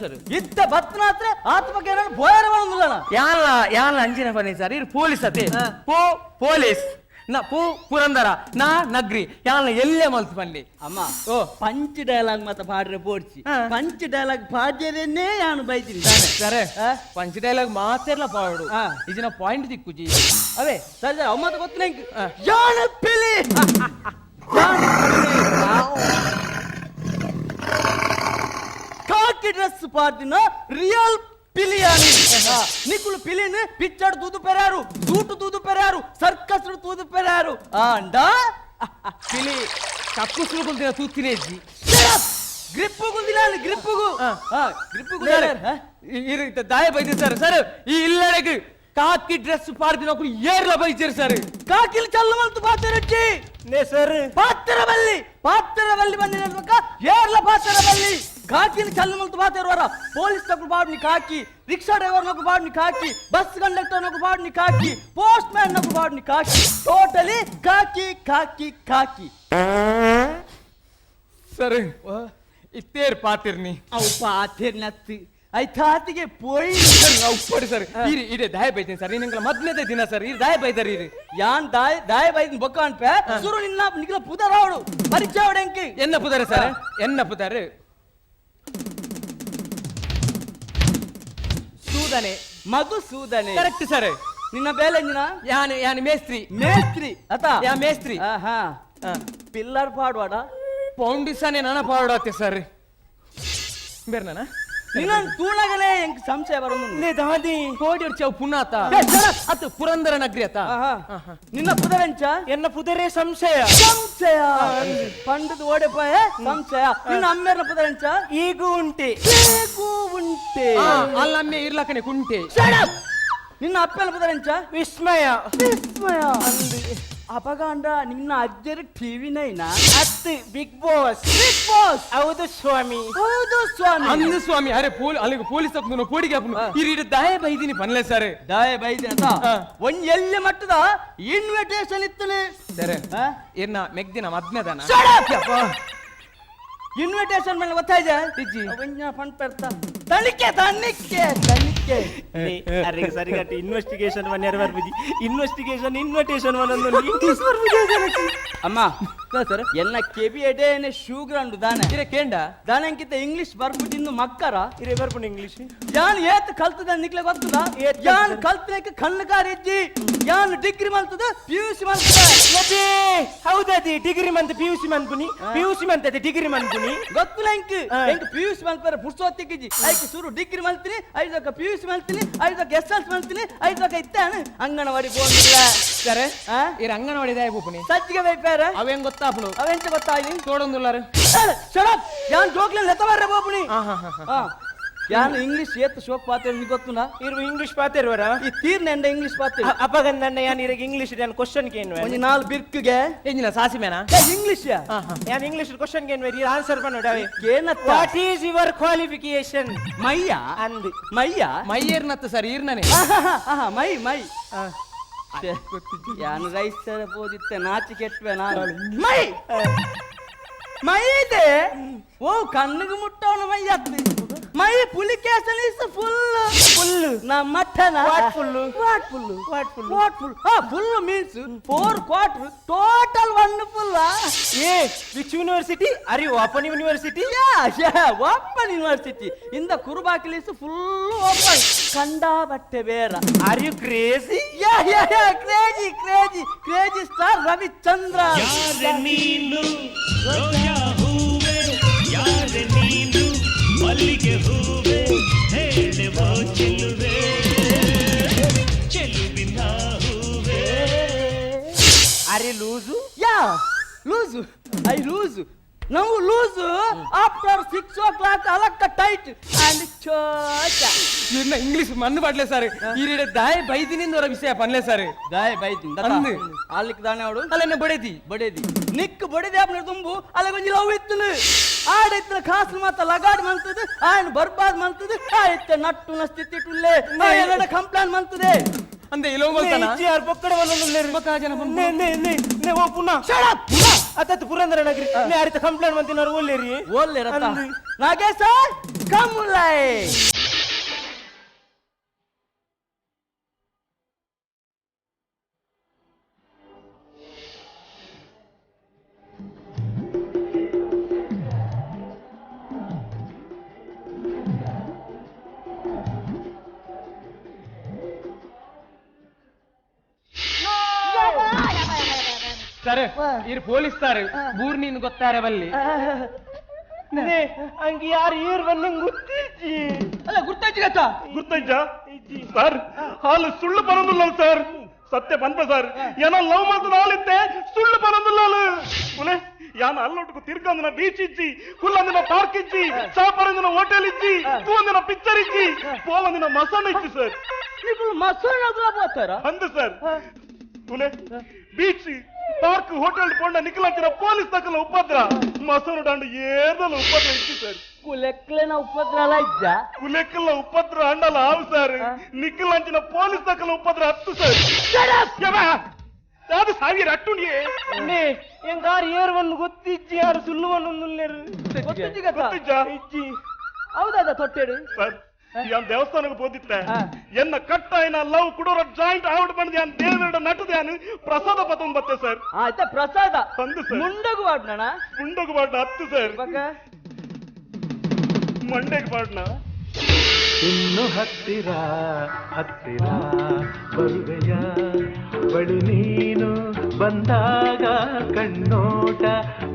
ಸರ್ ಇತ್ತ ಬತ್ನಾತ್ರೆ ಆತ್ಮಕ್ಕೆ ಏನಾದ್ರು ಭೋಯರ ಬಂದಿಲ್ಲ ಯಾನ ಅಂಜಿನ ಬನ್ನಿ ಸರ್ ಇದು ಪೊಲೀಸ್ ಅತೆ ಪೋ ಪೊಲೀಸ್ ನಾ ಪೂ ಪುರಂದರ ನಾ ನಗ್ರಿ ಯಾನ ಎಲ್ಲೇ ಮಲ್ತು ಬನ್ನಿ ಅಮ್ಮ ಓ ಪಂಚ್ ಡೈಲಾಗ್ ಮತ್ತ ಪಾಡ್ರೆ ಬೋಡ್ಸಿ ಪಂಚ್ ಡೈಲಾಗ್ ಪಾಡ್ಯರೇನೇ ಯಾನು ಬೈತೀನಿ ಸరే ಪಂಚ್ ಡೈಲಾಗ್ ಮಾತೆರ್ಲ ಪಾಡು ಇಜಿನ ಪಾಯಿಂಟ್ ದಿಕ್ಕುಜಿ ಅವೇ ಸರಿ ಅಮ್ಮತ ಗೊತ್ತಿನ ಯಾನ ಪಿಲಿ డ్రెస్ పార్టీన రియల్ పిలియాని నికులు పిలిని పిచ్చడు తూదు పెరారు సూటు తూదు పెరారు సర్కస్ తూదు పెరారు అండా పిలి కక్కుసులు తిన తూతినేజి గ్రిప్పుగు తినాలి గ్రిప్పుగు గ్రిప్పుగు ದಾಯ ಬೈದಿ ಸರ್ ಈ ಇಲ್ಲಡೆಗೆ ಕಾಕಿ ಡ್ರೆಸ್ ಪಾರ್ದಿನೊಕ್ಕು ಏರ್ಲ ಬೈದಿರು ಸರ್ ಕಾಕಿಲ್ ಚಲ್ಲಮಲ್ತು ಪಾತ್ರಚ್ಚಿ ನೇ ಸರ್ ಪಾತ್ರವಲ್ಲಿ ಬಂದಿರಬೇಕ ಏರ್ಲ ಪಾತ್ರವಲ್ಲಿ ಕಾಕಿಲ್ ಚಲ್ಲಮಲ್ತು ಪಾತಿರುವರ ಪೊಲೀಸ್ ನಕು ಬಾಡ್ನಿ ಕಾಕಿ ರಿಕ್ಷಾ ಡ್ರೈವರ್ ನಕು ಬಾಡ್ನಿ ಕಾಕಿ ಬಸ್ ಕಂಡಕ್ಟರ್ ನಕು ಬಾಡ್ನಿ ಕಾಕಿ ಪೋಸ್ಟ್ ಮ್ಯಾನ್ ನಕು ಬಾಡ್ನಿ ಕಾಕಿ ಟೋಟಲಿ ಕಾಕಿ ಕಾಕಿ ಕಾಕಿ ಸರ್ ಇತ್ತೇರ್ ಪಾತಿರ್ನಿ ಅವು ಪಾತಿರ್ನತ್ತಿ ಐತಾತಿಗೆ ಪೋಯಿ ಉಪ್ಪಡಿ ಸರ್ ಇಡೆ ದಾಯ ಬೈತೀನಿ ಸರ್ ನಿಂಗಳ ಮೊದಲನೇ ದಿನ ಸರ್ ಇದು ದಾಯ ಬೈದಾರಿ ಇದು ಯಾನ್ ದಾಯ ಬೈದಿನ ಬೊಕ್ಕ ಅನ್ಪೆ ಸುರು ನಿನ್ನ ಪುದರಾವಡು ಪರಿಚಯ ಅವಡೆಂಕಿ ಎನ್ನ ಪುದಾರೆ ಸರ್ ಎನ್ನ ಪುದಾರೆ ಸೂದನೆ ಮಧುಸೂದನೆ ಕರೆಕ್ಟ್ ಸರ್ ನಿನ್ನ ಬೇಲೆಂಜಿನ ಯಾನ್ ಮೇಸ್ತ್ರಿ ಅತ ಯಾ ಮೇಸ್ತ್ರಿ ಪಿಲ್ಲರ್ ಪಾಡ್ವಾಡ ಪೌಂಡಿಸನೆ ನನ್ನ ಪಾಡೋತೆ ಸರ್ ಬೇರೆ ನಾನ ನಿನ್ನ ತೂಣಗಲೇ ಎಂಕ್ ಸಂಶಯ ಬರೋದು ನೇ ದಾದಿ ಕೋಡಿ ಚೌ ಪುನಾತ ಅತ್ತು ಪುರಂದರ ನಗರಿ ಅತ ನಿನ್ನ ಪುದರೆಂಚ ಎನ್ನ ಪುದರೇ ಸಂಶಯ ಪಂಡದ ಓಡೆಪಾಯ ಸಂಶಯ ನಿನ್ನ ಅಮ್ಮೇರ್ನ ಪುದರೆಂಚ ಈಗೂ ಉಂಟೆ ಅಲ್ಲಮ್ಮೆ ಇರ್ಲಕ್ಕನೆ ಕುಂಟೆ ನಿನ್ನ ಅಪ್ಪನ ಪುದರೆಂಚ ವಿಸ್ಮಯ ಅಪಗಾಂಡ ನಿನ್ನ ಅಜ್ಜರ ಟಿವಿನೈನಾ ಅತ್ತು ಬಿಗ್ ಬಾಸ್ ಹೌದು ಸ್ವಾಮಿ ಅಂದು ಸ್ವಾಮಿ ಅರೆ ಅಲ್ಲಿಗೆ ಪೊಲೀಸ್ ತಪ್ಪು ಪೋಡಿಗೆ ಈ ದಾಯ ಬೈದಿನಿ ಪನ್ಲೆ ಸರ್ ದಾಯ ಬೈದಿ ಅಂತ ಒಂದ್ ಎಲ್ಲಿ ಮಟ್ಟದ ಇನ್ವಿಟೇಷನ್ ಇತ್ತನೆ ಸರ್ ಏನ ಮೆಗ್ದಿನ ಮದ್ಮೆದನ ಇನ್ವಿಟೇಷನ್ ಮೇಲೆ ಗೊತ್ತಾಯ್ತಾ ಇಜ್ಜಿ ಒಂಜ ಫಂಡ್ ಪರ್ತಾ ತನಿಖೆ ಅರೆ ಸರಿಗಟ್ಟಿ ಇನ್ವೆಸ್ಟಿಗೇಷನ್ ಒನ್ ಯಾರು ಬರ್ಬಿದಿ ಇನ್ವಿಟೇಷನ್ ಒಂದೊಂದು ಇಂಗ್ಲಿಷ್ ಅಮ್ಮ ಸರ್ ಎನ್ನ ಕೆಬಿ ಎಡೆನೆ ಶೂಗ್ರಂಡು ದಾನೆ ಇರೆ ಕೇಂಡ ದಾನೆಂಕಿತ ಇಂಗ್ಲಿಷ್ ಬರ್ಬಿಟ್ಟಿಂದು ಮಕ್ಕರ ಇರೇ ಬರ್ಬಿಡು ಇಂಗ್ಲಿಷ್ ಯಾನ್ ಏತ್ ಕಲ್ತದ ನಿಕ್ಲೆ ಗೊತ್ತದ ಯಾನ್ ಕಲ್ತನಕ್ಕೆ ಕಣ್ಣಕಾರಿಜ್ಜಿ ಯಾನ್ ಡಿಗ್ರಿ ಮಲ್ತದ ಪಿಯುಸಿ ಮಲ್ತದ ಹೌದದಿ ಡಿಗ್ರಿ ಮಂತ್ ಪಿಯುಸಿ ಮಂತ್ಪುನಿ ಪಿಯುಸಿ ಮಂತ್ ಡಿಗ್ರಿ ಮಂತ್ಪುನಿ ಗೊತ್ತಿಲ್ಲ ಎಂಕ್ ಪಿಯುಸಿ ಮಲ್ಪರ ಪುರ್ಸೋತ್ತಿಗಿಜ್ಜಿ ಐಕೆ ಶುರು ಡಿಗ್ರಿ ಮಲ್ತೀನಿ ಐದಕ್ಕ ಪಿಯುಸಿ ಮಲ್ತೀನಿ ಐದಕ್ಕ ಎಸ್ಎಲ್ಸಿ ಮಲ್ತೀನಿ ಐದಕ್ಕ ಇತ್ತಾನೆ ಅಂಗನವಾಡಿ ಬೋಂದಿಲ್ಲ ಸರ್ ಇರ ಅಂಗನವಾಡಿ ದಾಯ ಬೂಪನಿ ಸಜ್ಜಿಗೆ ಬೈಪಾರ ಅವೇನ್ ಗೊತ್ತಾಪನು ಅವೆಂತ ಗೊತ್ತಾಯ್ನಿ ತೋಡೊಂದುಲ್ಲಾರ ಶಡಪ್ ಯಾನ್ ಜೋಕ್ಲೆನ್ ಲೆತವರ್ರೆ ಬೋಪನಿ ಯಾನ್ ಇಂಗ್ಲಿಷ್ ಏತ್ ಶೋಕ್ ಪಾತ್ರ ನಿಗೆ ಗೊತ್ತುನಾ ಇರು ಇಂಗ್ಲಿಷ್ ಪಾತಿರುವರ ಈ ತೀರ್ನೆಂಡ ಇಂಗ್ಲಿಷ್ ಪಾತ್ರ ಅಪಗಂದನ್ನ ಯಾನ್ ಇರಗೆ ಇಂಗ್ಲಿಷ್ ಯಾನ್ ಕ್ವಶನ್ ಕೇನ್ವೆ ಒಂಜಿ ನಾಲ್ ಬಿರ್ಕ್ಗೆ ಎಂಜಿನ ಸಾಸಿ ಮೇನ ಇಂಗ್ಲಿಷ್ ಯಾನ್ ಇಂಗ್ಲಿಷ್ ಕ್ವಶನ್ ಕೇನ್ವೆ ಈ ಆನ್ಸರ್ ಬನ್ನೋಡವೆ ಏನತ್ತ what is your qualification Mayya ಅಂದ್ ಮೈಯೇರ್ನತ್ತ ಸರ್ ಈರ್ನನೆ ಮೈ ಯಾನ್ ರೈಸ್ ಬೋದಿತ್ತೆ ನಾಚಿ ಕೆಟ್ವೆ ನಾನು ಮೈ ಇದೆ ಓ ಕಣ್ಣಿಗೆ ಮುಟ್ಟವನ ಮೈ ಅತ್ತಿ ಮೈ ಪುಲಿಕೇಶನ್ ಇಸ್ ಫುಲ್ ನಾ ಮಠನ full means 4 quarter total 1 full which university are you open university open university ಇಂದ ಕುರುಬಾಕಿಲ್ ಇಸ್ ಫುಲ್ ಓಪನ್ ಕಂಡಾ ಬಟ್ಟೆ ಬೇರ are you crazy crazy star Ravichandra ನೀನು ರೋಜಾ ಹೂವೆ ಯಾರೆ ನೀನು ಮಲ್ಲಿಗೆ ಹೂವೆ ಹೇಳುವ ಚೆಲುವಿನ ಹೂವೆ are you loose loose I loose ನಾವು ಲೂಸು ಆಫ್ಟರ್ 6 o'clock ಅಲಕ್ಕ ಟೈಟ್ ಅಂಡ್ ಚೋಟ ಇನ್ನ ಇಂಗ್ಲಿಷ್ ಮಣ್ಣು ಬಾಡ್ಲೆ ಸರ್ ಈ ದಾಯ ಬೈದಿನಿಂದ ವಿಷಯ ಪನ್ಲೆ ಸರ್ ದಾಯ ಬೈದಿನ್ ಅಂದು ಆಲಿಕ್ ದಾನೆ ಅವಳು ಅಲ್ಲೆನ್ನ ಬಡೇದಿ ನಿಕ್ ಬಡಿದೆ ಅಪ್ನೆ ತುಂಬು ಅಲ್ಲ ಗೊಂಜಿ ಲವ್ ಇತ್ತನು ಆಡೈತ್ರ ಖಾಸ್ ಮಾತ ಲಗಾಡ್ ಮಂತದೆ ಆಯನ್ ಬರ್ಬಾದ್ ಮಂತದೆ ಆಯ್ತ ನಟ್ಟುನ ಸ್ಥಿತಿ ಟುಲ್ಲೆ ಎರಡ ಕಂಪ್ಲೇಂಟ್ ಮಂತದೆ ಅಂದೆ ಇಲೋ ಗೊತ್ತಾನ ಯಾರ್ ಪಕ್ಕಡ ಬಕ್ಕ ಜನ ನೇ ಓ ಪುನಃ ಶಟ್ ಅತತ್ ಪುರಂದರ ನಗರಿ ನೇ ಅರಿತ ಕಂಪ್ಲೇಂಟ್ ಮಂತಿನವರು ಓಲ್ಲೇರಿ ಓಲ್ಲೆ ರತ ನಾಗೇಶ ಕಮ್ಲೈ ಸರ್ ಇರ್ ಪೊಲೀಸ್ ತಾರು ಬೂರ್ ನೀನು ಗೊತ್ತಾರೆ ಬಲ್ಲಿ ಅಂಗಿ ಯಾರು ಈರ್ ಬಂದಂಗ್ ಗುರ್ತಿಜ್ಜಿ ಅಲ್ಲ ಗುರ್ತಾಯ್ತು ಗತ್ತ ಗುರ್ತೈಜ ಸರ್ ಹಾಲು ಸುಳ್ಳು ಬರೋದಿಲ್ಲ ಸರ್ ಸತ್ಯ ಬಂದ ಸರ್ ಏನೋ ಲವ್ ಮಾಡ್ತದ ಹಾಲಿತ್ತೆ ಸುಳ್ಳು ಬರೋದಿಲ್ಲ ಕುಲೆ ಯಾನ ಅಲ್ಲೊಟ್ಟಿಗೂ ತಿರ್ಗಂದಿನ ಬೀಚ್ ಇಜ್ಜಿ ಕುಲ್ಲಂದಿನ ಪಾರ್ಕ್ ಇಜ್ಜಿ ಚಾಪರಂದಿನ ಹೋಟೆಲ್ ಇಜ್ಜಿ ತೂಂದಿನ ಪಿಕ್ಚರ್ ಇಜ್ಜಿ ಪೋವಂದಿನ ಮಸಾಲ ಇಜ್ಜಿ ಸರ್ ఇప్పుడు మసూరు పోతారా ಅಂದ ಸರ್ ಕುಲೆ ಬೀಚ್ ಪಾರ್ಕ್ ಹೋಟೆಲ್ ಪೊಂಡ ನಿಖಿಲಂಚಿನ ಪೊಲೀಸ್ ತಕ್ಕಲ ಉಪದ್ರ ಮಸೂರು ದಂಡ ಏರ್ದಲ್ಲ ಉಪದ್ರ ಇಜ್ಜಿ ಸರ್ కులెక్కలైన ఉపద్రాల ఇచ్చా ಕುಲೆಕ್ಕಲ್ಲ ಉಪದ್ರ ಅಂಡಲ್ಲ ಹಾವು ಸರ್ ನಿಖಿಲಂಚಿನ ಪೊಲೀಸ್ ತಕ್ಕಲ ಉಪದ್ರ 10 ಸರ್ ಅದು ಸಾವಿರ ಅಟ್ಟುಂಡಿಯೇ ಎಂಗಾರು ಏರ್ ಬಂದು ಗೊತ್ತಿಜ್ಜಿ ಯಾರು ಸುಳ್ಳು ಬಂದು ಇಜ್ಜಿ ಹೌದಾ ತೊಟ್ಟೆಡು ಸರ್ ಯಾನ್ ದೇವಸ್ಥಾನಕ್ಕೆ ಹೋದಿತ್ತೆ ಎನ್ನ ಕಟ್ಟ ಏನ ಲವ್ ಕುಡೋರ ಜಾಯಿಂಟ್ ಆವಿಡ್ ಬಂದ್ ಯಾನ್ ದೇವರ ನಟದ ಯಾನ್ ಪ್ರಸಾದ ಪತಂದ್ ಬತ್ತೆ ಸರ್ అయితే ప్రసాద ಅಂದು ಸರ್ ಮುಂಡగు వాడినా ಮುಂಡೋಗ ಬಾಡ್ನ 10 ಸರ್ ಮಂಡೆಗೆ ಬಾಡ್ನ ಇನ್ನು ಹತ್ತಿರ ಹತ್ತಿರ ಬರುವೆಯ ಬಳಿ ನೀನು ಬಂದಾಗ ಕಣ್ಣೋಟ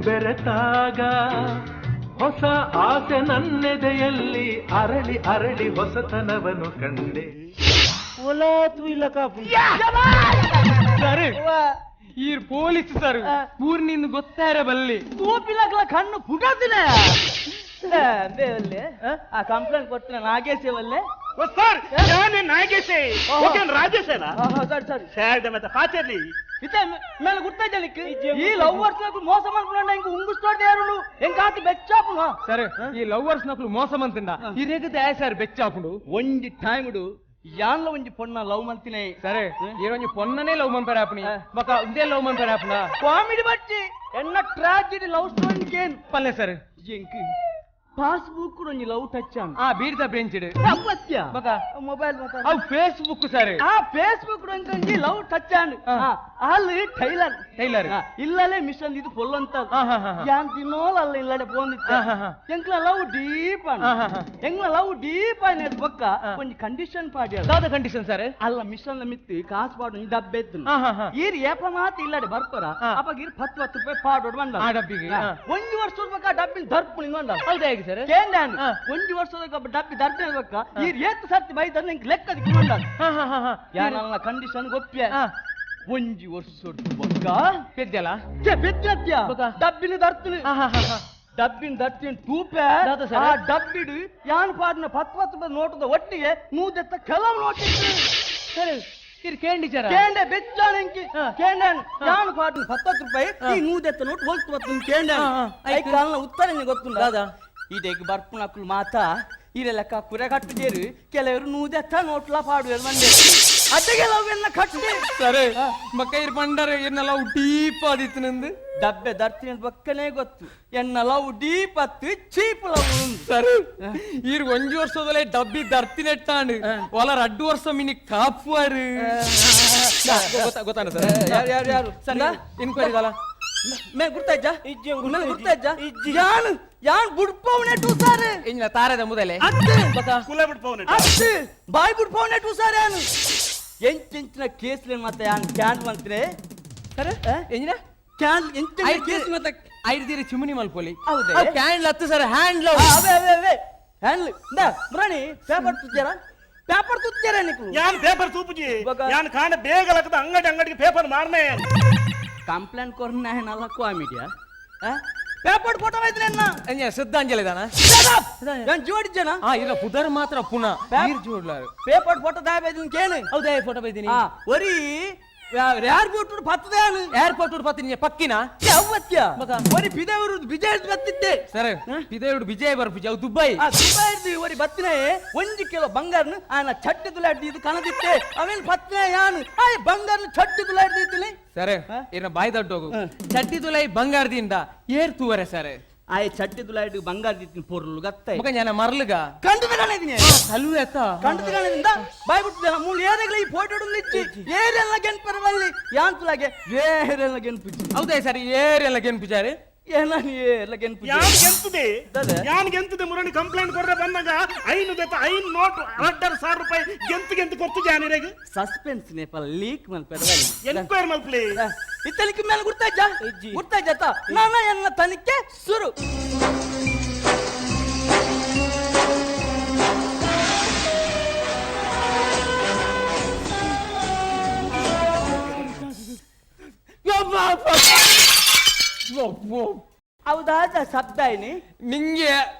ಬೆರೆತಾಗ ಹೊಸ ಆಸೆ ನನ್ನೆದೆಯಲ್ಲಿ ಅರಳಿ ಅರಳಿ ಹೊಸತನವನ್ನು ಕಂಡೆ ಒಲ ತುಯಿಲ ಕಾಪು ಸರ್ ಈ ಪೊಲೀಸ್ ಸರ್ ಊರಿನಿಂದ ಗೊತ್ತಾರ ಬಲ್ಲಿ ತೂಪಿಲಕ್ಲ ಕಣ್ಣು ಪುಟದಿನ ಆ ಕಂಪ್ಲೇಂಟ್ ಕೊಡ್ತೀನಿ ನಾಗೇಶವಲ್ಲೇ ಸರ್ ಯಾನೇ ನಾಗೇಶೆ ಓಕೆ ರಾಜೇಶೇನಾ సరే సరే ಸೇಡ್ ಮತ್ತೆ ಪಾಚರ್ಲಿ ఇతే మేల గుర్తైతే నీకు ఈ లవర్స్ నాకు మోసం అనుకున్నా ఇంక ఉంగుస్తాడు దేరులు ఎంకాతి బెచ్చాపు సరే ఈ లవర్స్ నాకు మోసం అంతుండా ఈ రేగితే సార్ బెచ్చాపుడు ಒಂಜಿ ಟೈಮ್ಡು ಯಾನ್ಲ ಒಂಜಿ ಪೊಣ್ಣ ಲವ್ ಮಂತಿನೇ సరే ఈ రోజు పొన్ననే లవ్ మంపారు ఆపని ఒక ఇదే లవ్ మంపారు ఆపనా ಕಾಮಿಡಿ ಬಚ್ಚಿ ಎನ್ನ ಟ್ರಾಜಿಡಿ ಲವ್ ಸ್ಟೋರಿ ಕೇನ್ పల్లె సరే ಎಂಕ್ ಪಾಸ್ಬುಕ್ ಒಂಜಿ ಲವ್ ಟಚ್ ಆನ್ ఆ బీర్ద బెంచిడు ಅಪ್ಪತ್ಯ ಬಕ ಮೊಬೈಲ್ ఆ ఫేస్బుక్ సరే ಆ ಫೇಸ್ಬುಕ್ ಒಂಜಿ ಲವ್ ಟಚ್ ಆನ್ ಅಲ್ಲಿ ಟೈಲರ್ ಇಲ್ಲಲೇ ಮಿಷನ್ ಇದು ಫುಲ್ ಅಂತ ಯಾನ್ ದಿನೋಲ್ ಅಲ್ಲ ಇಲ್ಲಡೆ ಪೋಂದಿತ್ತ ಎಂಕ್ಲ ಲವ್ ಡೀಪ್ ಆನ್ ಎಂಕ್ಲ ಲವ್ ಡೀಪ್ ಆನ್ ಎದ್ ಬಕ್ಕ ಒಂಜಿ ಕಂಡೀಷನ್ ಪಾಡಿ ದಾದ ಕಂಡೀಷನ್ ಸರ್ ಅಲ್ಲ ಮಿಷನ್ ಮಿತ್ತಿ ಕಾಸು ಪಾಡು ಡಬ್ಬೆ ಎದ್ದು ಈರ್ ಏಪ ಮಾತು ಇಲ್ಲಡೆ ಬರ್ಪರ ಅಪ್ಪ ಈರ್ 10 ರೂಪಾಯಿ ಪಾಡೋಡು ಬಂದ ಆ ಡಬ್ಬಿಗೆ ಒಂಜಿ ವರ್ಷ ಬೇಕಾ ಡಬ್ಬಿನ ದರ್ಪುಣಿ ಬಂದ ಹೌದಾ ಹೇಗೆ ಸರ್ ಕೇಂದ್ಯಾನ್ ಒಂಜಿ ವರ್ಷದ ಡಬ್ಬಿ ದರ್ಪಣೆ ಬೇಕಾ ಈರ್ ಏತ್ ಸರ್ತಿ ಬೈದ ನಿಂಗೆ ಲೆಕ್ಕದಕ್ಕೆ ಬಂದ ಯಾನಲ್ಲ ಕಂಡೀಷನ್ ಗೊಪ್ಪಿಯ ಒಂಜಿ ವರ್ಷ ಬೊಕ್ಕ పెద్దలా పెద్దత్య డబ్బిని దర్తుని డబ్బిని దర్తిని తూపే ఆ డబ్బిడు యాన్ పాడిన 10 నోಟದ ಒಟ್ಟಿಗೆ ನೂದೆತ್ತ ಕೆಲವು ನೋಟಿತ್ತು సరే ఇది కేండి జరా ಕೇಂಡೆ ಬೆಚ್ಚಾನೆಂಕಿ ಕೇಂಡನ್ ಯಾನ್ ಪಾಡಿನ 10 ರೂಪಾಯಿ ಈ ನೂದೆತ್ತ ನೋಟ್ ಹೋಗ್ತು ಬತ್ತು ಕೇಂಡನ್ ಐ ಕಾಲ್ನ ಉತ್ತರ ಗೊತ್ತುಂಡ ದಾದಾ ಇದಕ್ಕೆ ಬರ್ಪುನಕ್ಕಳು ಮಾತಾ ಇರೆ ಲೆಕ್ಕ ಕುರೆ ಕಟ್ಟಿದೇರು ಕೆಲವರು ನೂದೆತ್ತ ನೋಟ್ಲ ಪಾಡುವರು ಬಂದೆ ಅಡ್ಡಗೆಲ್ಲ ಕಟ್ಟಿ సరే మక్క ఇరు పండరు ఎన్న లవ్ డీప్ ఆదిత్య నందు ಡಬ್ಬೆ ದರ್ತಿನ ಪಕ್ಕನೇ ಗೊತ್ತು ಎನ್ನ ಲವ್ ಡೀಪ್ ಅತ್ತು ಚೀಪ್ ಲವ್ సరే ఇరు ಒಂಜಿ ವರ್ಷದಲ್ಲೇ ಡಬ್ಬಿ ದರ್ತಿನೆಟ್ಟಾಂಡು ಒಲರ 2 ವರ್ಷ ಮಿನಿ ಕಾಪುವಾರು ಗೊತ್ತಾನ ಸರ್ ಯಾರು ಸಂಗ ಇನ್ಕ್ವೈರಿ ಗಾಲ ಮೇ ಗುರ್ತಾಯ್ಜಾ ಗುರ್ತಾಯ್ಜಾ ಯಾನ್ ಬುಡ್ಪವನೆ ಟೂಸಾರೆ ಇಂಜಿನ ತಾರದ ಮೊದಲೇ ಕುಲೆ ಬಿಟ್ಪವನೆ ಅತ್ತು ಬಾಯ್ ಬುಡ್ಪವನೆ ಟೂಸಾರೆ ಯಾನು ಎಂಚಿನ ಕೇಸ್ಲೆ ಮತ್ತೆ ಯಾನ್ ಕ್ಯಾಂಡ್ ಮಂತ್ರೆ ಸರ್ ಎಂಜಿನ ಕ್ಯಾಂಡ್ ಎಂಚಿನ ಕೇಸ್ ಮತ್ತೆ 5 ದಿನ ಚಿಮುನಿ ಮಲ್ಪೋಲಿ ಹೌದಾ ಕ್ಯಾಂಡ್ ಲತ್ತು ಸರ್ ಹ್ಯಾಂಡ್ ಲವ್ ಅವೇ ಹ್ಯಾಂಡ್ ಬ್ರಾಣಿ ಪೇಪರ್ ತುಜ್ಜಾರ ಪೇಪರ್ ತುಜ್ಜಾರ ನಿಕ್ಕು ಯಾನ್ ಪೇಪರ್ ತೂಪುಜಿ ಯಾನ್ ಕಾಂಡ ಬೇಗ ಲಕ್ಕದ ಅಂಗಡಿಗೆ ಪೇಪರ್ ಮಾರ್ನೆ ಕಂಪ್ಲೇಂಟ್ ಕೊರ್ನ ನಲ್ಲ ಕಾಮಿಡಿಯಾ ಪೇಪರ್ ಫೋಟೋ ಐದ್ರೆನ್ನ ಎಂಜ ಶ್ರದ್ಧಾಂಜಲಿ ದಾನ ನಾನು ಜೋಡಿದ್ದೇನಾ ಇಲ್ಲ ಪುದರ್ ಮಾತ್ರ ಪುನಃ ನೀರ್ ಜೋಡ್ಲಾರು ಪೇಪರ್ ಫೋಟೋ ದಾಯಬೇದಿನ ಕೇಳು ಹೌದಾ ಫೋಟೋ ಬೈದಿನಿ ಒರಿ ಏರ್ಪೋರ್ಟ್ ಪತ್ತದೇನು ಏರ್ಪೋರ್ಟ್ ಪತ್ತಿನ ಪಕ್ಕಿನ ಯಾವತ್ಯ ಒರಿ ಬಿದೇವರು ವಿಜಯ್ ಬತ್ತಿದ್ದೆ ಸರ್ ಇದೇಡು ವಿಜಯ್ ಬರ್ಪುಜಿ ಅವು ದುಬೈ ದುಬೈ ಒರಿ ಬತ್ತಿನ 1 ಕಿಲೋ ಬಂಗಾರನು ಆನ ಚಟ್ಟಿ ತುಲಾಡ್ದಿ ಇದು ಕಣದಿತ್ತೆ ಅವೇನು ಪತ್ತಿನ ಯಾನು ಆ ಬಂಗಾರನು ಚಟ್ಟಿ ತುಲಾಡ್ದಿದ್ದೀನಿ ಸರ್ ಏನ ಬಾಯಿ ದೊಡ್ಡೋಗು ಚಟ್ಟಿ ತುಲೈ ಬಂಗಾರದಿಂದ ಏರ್ ತೂವರೆ ಸರ್ ಆ ಚಟ್ಟಿ ತುಲಾಡಿ ಬಂಗಾರ ದಿತ್ತಿನ ಪೊರ್ಲು ಗತ್ತ ಮಗ ನಾನು ಮರ್ಲಗ ಕಂಡು ಕಾಣಿದೀನಿ ಅಲ್ವ ಎತ್ತ ಕಂಡು ಕಾಣಿದಿಂದ ಬಾಯ್ ಬಿಟ್ಟಿದ್ದೆ ಮೂಲ ಏರೆಗಳ ಈ ಫೋಟೋ ಹಿಡಿದು ಏರೆಲ್ಲ ಗೆನ್ಪರವಲ್ಲಿ ಯಾನ್ ತುಲಾಗೆ ಏರೆಲ್ಲ ಗೆನ್ಪಿಜಿ ಹೌದಾ ಸರ್ ಏರೆಲ್ಲ ಗೆನ್ಪಿಜಾರಿ ಏನ ಏರೆಲ್ಲ ಗೆನ್ಪಿಜಿ ಯಾನ್ ಗೆಂತದೆ ಮುರಣಿ ಕಂಪ್ಲೇಂಟ್ ಕೊಡ್ರೆ ಬಂದಾಗ 5 ನೋಟ್ 1000 ರೂಪಾಯಿ ಗೆಂತು ಕೊಟ್ಟು ಜಾನಿರೆಗೆ ಸಸ್ಪೆನ್ಸ್ ನೇಪಲ್ ಲೀಕ್ ಮಲ್ಪರವಲ್ಲಿ ಎನ್ಕ್ವೈರ್ ಮಲ್ಪ್ಲಿ ಇತ್ತಲಿಕ್ಕೆ ಮೇಲೆ ಗುರ್ತಾಯ್ಜಾ ನಾನು ಎನ್ನ ತನಿಖೆ ಶುರು ಅವು ದಾದ ಶಬ್ದ ಏನಿ ನಿಂಗೆ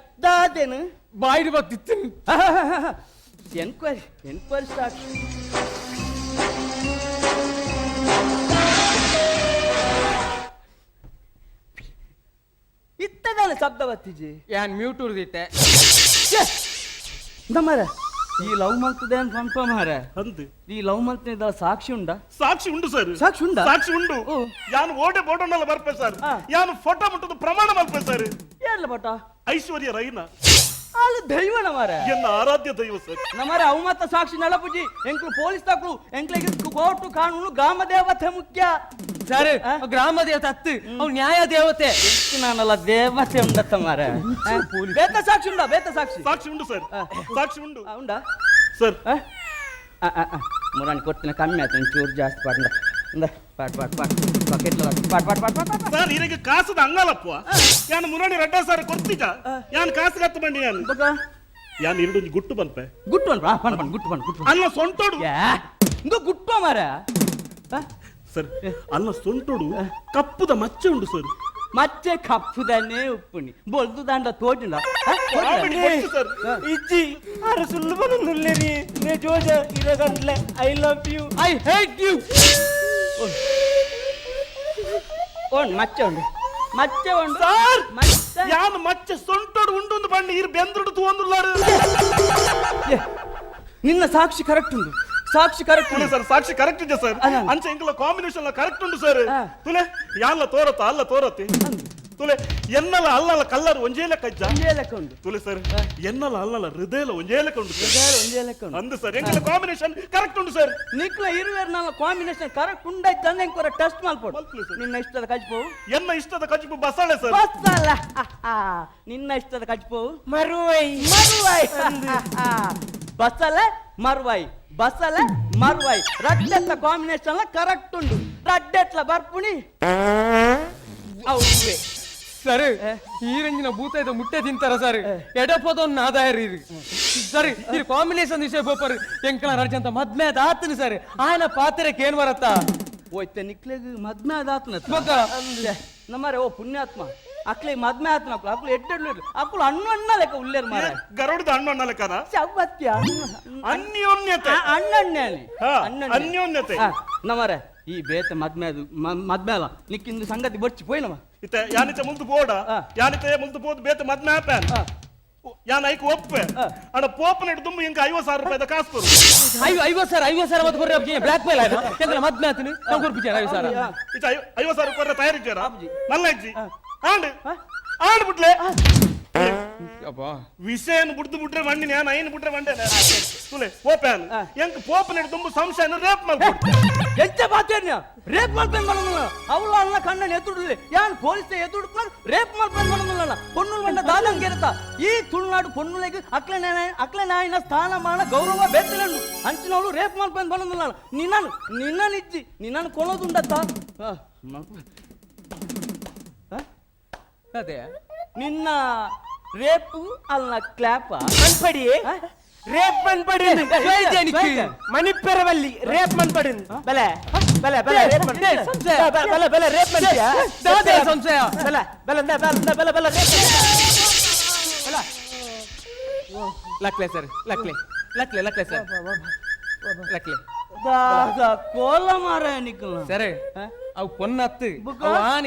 ದಾದೇನು ಬಾಯಿಡ್ ಬರ್ತಿತ್ತು ಎನ್ಕ್ವೈರಿ ಸ್ಟಾರ್ಟ್. ಇತ್ತದಾನ ಶಬ್ದ ಬರ್ತಿಜಿ ಯಾನ್ ಮ್ಯೂಟ್ ಉರ್ದಿತ್ತೆ ಮರ ಈ ಲವ್ ಮಾಡ್ತದೇನು ಕನ್ಫರ್ಮ್ ಮಾರ ಅಂದು ಈ ಲವ್ ಮಾಡ್ತಿದ್ದ ಸಾಕ್ಷಿ ಉಂಡ ಸಾಕ್ಷಿ ಉಂಟು ಸರ್, ಸಾಕ್ಷಿ ಉಂಡ ಸಾಕ್ಷಿ ಉಂಡು. ಯಾನು ಓಡೆ ಬೋಟೋನೆಲ್ಲ ಬರ್ಪೆ ಸರ್, ಯಾನು ಫೋಟೋ ಮುಟ್ಟದ ಪ್ರಮಾಣ ಮಲ್ಪೆ ಸರ್. ಎಲ್ಲ ಬಟ ಐಶ್ವರ್ಯ ರೈನ ಅಲ್ಲಿ ದೈವನ ಮಾರ ಎನ್ನ ಆರಾಧ್ಯ ದೈವ ಸರ್. ನಮ್ಮರೆ ಅವು ಮತ್ತ ಸಾಕ್ಷಿ ನಲಪುಜಿ ಎಂಕ್ಲು ಪೊಲೀಸ್ ತಕ್ಲು ಎಂಕ್ಲಿಗೆ ಕೋರ್ಟು ಕಾನೂನು ಗ್ರಾಮ ದೇವತೆ ಮುಖ್ಯ ಸರ್. ಗ್ರಾಮ ದೇವತೆ ಹತ್ತು ಅವ್ನು ನ್ಯಾಯ ದೇವತೆ. ನಾನಲ್ಲ ದೇವತೆ ಉಂಡತ್ತ ಮಾರ. ಬೇತ ಸಾಕ್ಷಿ ಉಂಡ ಬೇತ ಸಾಕ್ಷಿ ಸಾಕ್ಷಿ ಉಂಟು ಸರ್, ಸಾಕ್ಷಿ ಉಂಟು ಉಂಡ ಸರ್. ಮುರಾಣಿ ಕೊಡ್ತೀನಿ ಕಮ್ಮಿ ಆಯ್ತು ಒಂಚೂರು ಜಾಸ್ತಿ pot pot pot pot pocket pot pot pot pot pot sir ಇರಗೆ ಕಾಸದ ಅಂಗಲಪ್ಪ ಯಾನು ಮುರಾಣಿ ರಡ್ಡ ಸರ್ ಕೊಡ್ತೀಗ ಯಾನು ಕಾಸು ಕತ್ತು ಬಂಡಿ ಯಾನು ಯಾನು ಇರುಡು ಗುಟ್ಟು ಬಂಪೆ ಗುಟ್ಟು ಅನ್ಪ ಪನ್ ಪನ್ ಗುಟ್ಟು ಪನ್ ಗುಟ್ಟು ಅಲ್ಲ ಸೊಂಟೋಡು ಇಂದು ಗುಟ್ಟು ಮಾರ ಸರ್. ಅಲ್ಲ ಸೊಂಟೋಡು ಕಪ್ಪುದ ಮಚ್ಚೆ ಉಂಟು ಸರ್. ಮಚ್ಚೆ ಕಪ್ಪುದನ್ನೇ ಉಪ್ಪುನಿ ಬೊಲ್ದು ದಾಂಡ ತೋಟಿಂದ ಸರ್ ಇಜ್ಜಿ ಅರ ಸುಳ್ಳು ಬಂದುಲ್ಲೇರಿ ನೇ ಜೋಜ ಇರಗಂಡ್ಲೆ I love you I hate you. ಉಂಡು ಮಚ್ಚೆ ಉಂಡು ಮಚ್ಚೆ ಉಂಡು ಸರ್ ಮಚ್ಚೆ ಯಾನು ಮಚ್ಚೆ ಸೊಂಟೋಡು ಉಂಡು ಒಂದು ಬಣ್ಣ ಇರು ಬೆಂದ್ರುಡು ತೂಂದುಲ್ಲಾರು. ನಿನ್ನ ಸಾಕ್ಷಿ ಕರೆಕ್ಟ್ ಉಂಡು ಸಾಕ್ಷಿ ಕರೆಕ್ಟ್ ಉಂಡು ಸರ್ ಸಾಕ್ಷಿ ಕರೆಕ್ಟ್ ಇದೆ ಸರ್. ಅಂಚೆ ಇಂಕಲ ಕಾಂಬಿನೇಷನ್ ಕರೆಕ್ಟ್ ಉಂಟು ಸರ್. ತುಲೆ ಯಾನ್ಲ ತೋರತ್ತ ಅಲ್ಲ ತೋರತ್ತೆ ತುಲೆ ಎನ್ನಲ ಅಲ್ಲಲ್ಲ ಕಲ್ಲರು ಒಂಜೇಲೆ ಕಜ್ಜ ಒಂದೇ ಲೆಕ್ಕ ಉಂಡು ತುಲೆ ಸರ್. ಎನ್ನಲ ಅಲ್ಲಲ್ಲ ಹೃದಯಲ ಒಂಜೇಲೆ ಉಂಟು ಒಂದೇ ಲೆಕ್ಕ ಉಂಡು ಅಂದು ಸರ್ ಎಂಕಲ ಕಾಂಬಿನೇಷನ್ ಕರೆಕ್ಟ್ ಉಂಟು ಸರ್. ನಿಕ್ಲ ಇರುವೇರ್ ನನ್ನ ಕಾಂಬಿನೇಷನ್ ಕರೆಕ್ಟ್ ಉಂಡಾಯ್ತು ಅಂದ್ರೆ ಎಂಕೊರ ಟೆಸ್ಟ್ ಮಾಡ್ಕೊಡು ಮಲ್ಪಲೆ ಸರ್. ನಿನ್ನ ಇಷ್ಟದ ಕಜ್ಪೋವು ಎನ್ನ ಇಷ್ಟದ ಕಜ್ಜು ಬಸಳೆ ಸರ್. ಬಸ್ಸಲ್ಲ ನಿನ್ನ ಇಷ್ಟದ ಕಜ್ಪೋವು ಮರುವೈ ಮರುವಾಯ್ ಬಸ್ಸಲ್ಲ ಮರುವಾಯ್ ಬಸ್ಸಲ್ಲ ಮರುವಾಯ್ ರಡ್ಡೆಟ್ಲ ಕಾಂಬಿನೇಷನ್ ಕರೆಕ್ಟ್ ಉಂಡು ರಡ್ಡೆಟ್ಲ ಬರ್ಪುಣಿ ಅವೇ ಸರ್ ಈ ರಂಜಿನ ಭೂತ ಇದು ಮುಟ್ಟೆ ತಿಂತಾರ ಸರ್. ಎಡಪದೊಂದು ಆದಾಯ ರೀ ಸರ್. ಇದು ಕಾಂಬಿನೇಷನ್ ವಿಷಯ ಬೋಪರ್ ಎಂಕಲ ರಜಂತ ಮದ್ಮೆ ಆತನ ಸರ್. ಆಯನ ಪಾತ್ರಕ್ಕೆ ಏನ್ ಬರತ್ತ ಹೋಯ್ತೆ ನಿಕ್ಲೆಗ್ ಮದ್ಮೆ ಆದಾತ್ನ ಮಗ ನಮ್ಮರೆ ಓ ಪುಣ್ಯಾತ್ಮ ಅಕ್ಲೆ ಮದ್ಮೆ ಆತ್ನ ಅಕ್ಲು ಎಡ್ಡೆಡ್ಲು ಅಕ್ಲು ಅಣ್ಣ ಲೆಕ್ಕ ಉಳ್ಳೇರ್ ಮಾರ ಗರುಡದ ಅಣ್ಣ ಲೆಕ್ಕನ ಸೌಭತ್ಯ ಅನ್ಯೋನ್ಯತೆ ಅಣ್ಣಣ್ಣೆ ಅನ್ಯೋನ್ಯತೆ ನಮ್ಮರೆ ಈ ಬೇತೆ ಮದ್ಮೆ ಅಲ್ಲ ನಿಕ್ಕಿಂದು ಸಂಗತಿ ಬರ್ಚಿ ಪೋಯ್ನವ ಇತ್ತೆ ಯಾನಿತೆ ಮುಂದೆ ಬೋಡ ಯಾನಿತೆ ಮುಂದೆ ಬೋದು ಬೇತೆ ಮದ್ಮೆ ಆಪೇನ್ ಯಾನ್ ಐಕ್ ಒಪ್ಪೆ ಅಣ್ಣ ಪೋಪನ ಇಟ್ಟು ತುಂಬ ಇಂಕ 50,000 ರೂಪಾಯಿದ ಕಾಸು ಕೊರು. 50,000 ಮತ್ತೆ ಬರ್ರಿ ಬ್ಲಾಕ್ ಮೇಲ್ ಆಯ್ತು ಎಂಕಲ ಮದ್ಮೆ ಆತನಿ ನಾವು ಕೊಡ್ಪಿಚಾರ 50,000 ಇತ್ತ 50,000 ರೂಪಾಯಿ ತಯಾರಿದ್ದಾರ ನನ್ನ ಅಜ್ಜಿ ಆಂಡ್ ಬಿಟ್ಲೆ ವಿಷಯ ಬಿಟ್ರೆ ಮಂಡಿನ ನಾನು ಐನ್ ಬಿಟ್ರೆ ಮಂಡೇನೆ ತುಲೆ ಪೋಪೇನ್ ಎಂಕ್ ಪೋಪನ ತುಂಬ ಸಂಶಯ ರೇಪ್ ಮಾಡ್ಕೊಡ್ತೆ ಎಂತ ಮಾತೇನ್ಯ ರೇಪ್ ಮಾಡ್ಪೇನ್ ಮಾಡೋದಿಲ್ಲ ಅವಳು ಅಲ್ಲ ಕಣ್ಣನ ಎದುರುಡ್ಲಿ ಯಾನ್ ಪೊಲೀಸ್ ಎದುರುಡ್ಕೊಂಡು ರೇಪ್ ಮಾಡ್ಪೇನ್ ಮಾಡೋದಿಲ್ಲ ಪೊಣ್ಣುಲ್ ಮಂಡ ದಾದಂಗಿರುತ್ತ ಈ ತುಳುನಾಡು ಪೊಣ್ಣುಲೆಗೆ ಅಕ್ಲೆ ನಾಯಿನ ಸ್ಥಾನಮಾನ ಗೌರವ ಬೇತನನ್ನು ಅಂಚಿನವಳು ರೇಪ್ ಮಾಡ್ಪೇನ್ ಮಾಡೋದಿಲ್ಲ ನಿನ್ನನಿಚ್ಚಿ ನಿನ್ನನ್ನು ಕೊಳೋದುಂಡತ್ತ ಅದೇ ನಿನ್ನ ರೇಪು ಅಲ್ಲ ಕ್ಲಾಪ ಅನ್ಪಡಿ ರೇಪ್ ಮನ್ಪಡಿ ಮಣಿಪೆರವಲ್ಲಿ ರೇಪ್ ಮನ್ಪಡಿ ಬಲೆ ಬಲೆ ಬಲೆ ರೇಪ್ ಮನ್ಪಡಿ ಬಲೆ ಬಲೆ ರೇಪ್ ಮನ್ಪಡಿ ದಾದೆ ಸಂಶಯ ಬಲೆ ಬಲೆ ಬಲೆ ಬಲೆ ಬಲೆ ರೇಪ್ ಲಕ್ಲೆ ಸರ್ ಲಕ್ಲೆ ಲಕ್ಲೆ ಲಕ್ಲೆ ಸರ್ ಲಕ್ಲೆ ಕೋಲ ಮಾರ ನಿಕ್ಕಲ್ಲ ಸರಿ ಅವು ಪೊನ್ನತ್ತು ಆನ್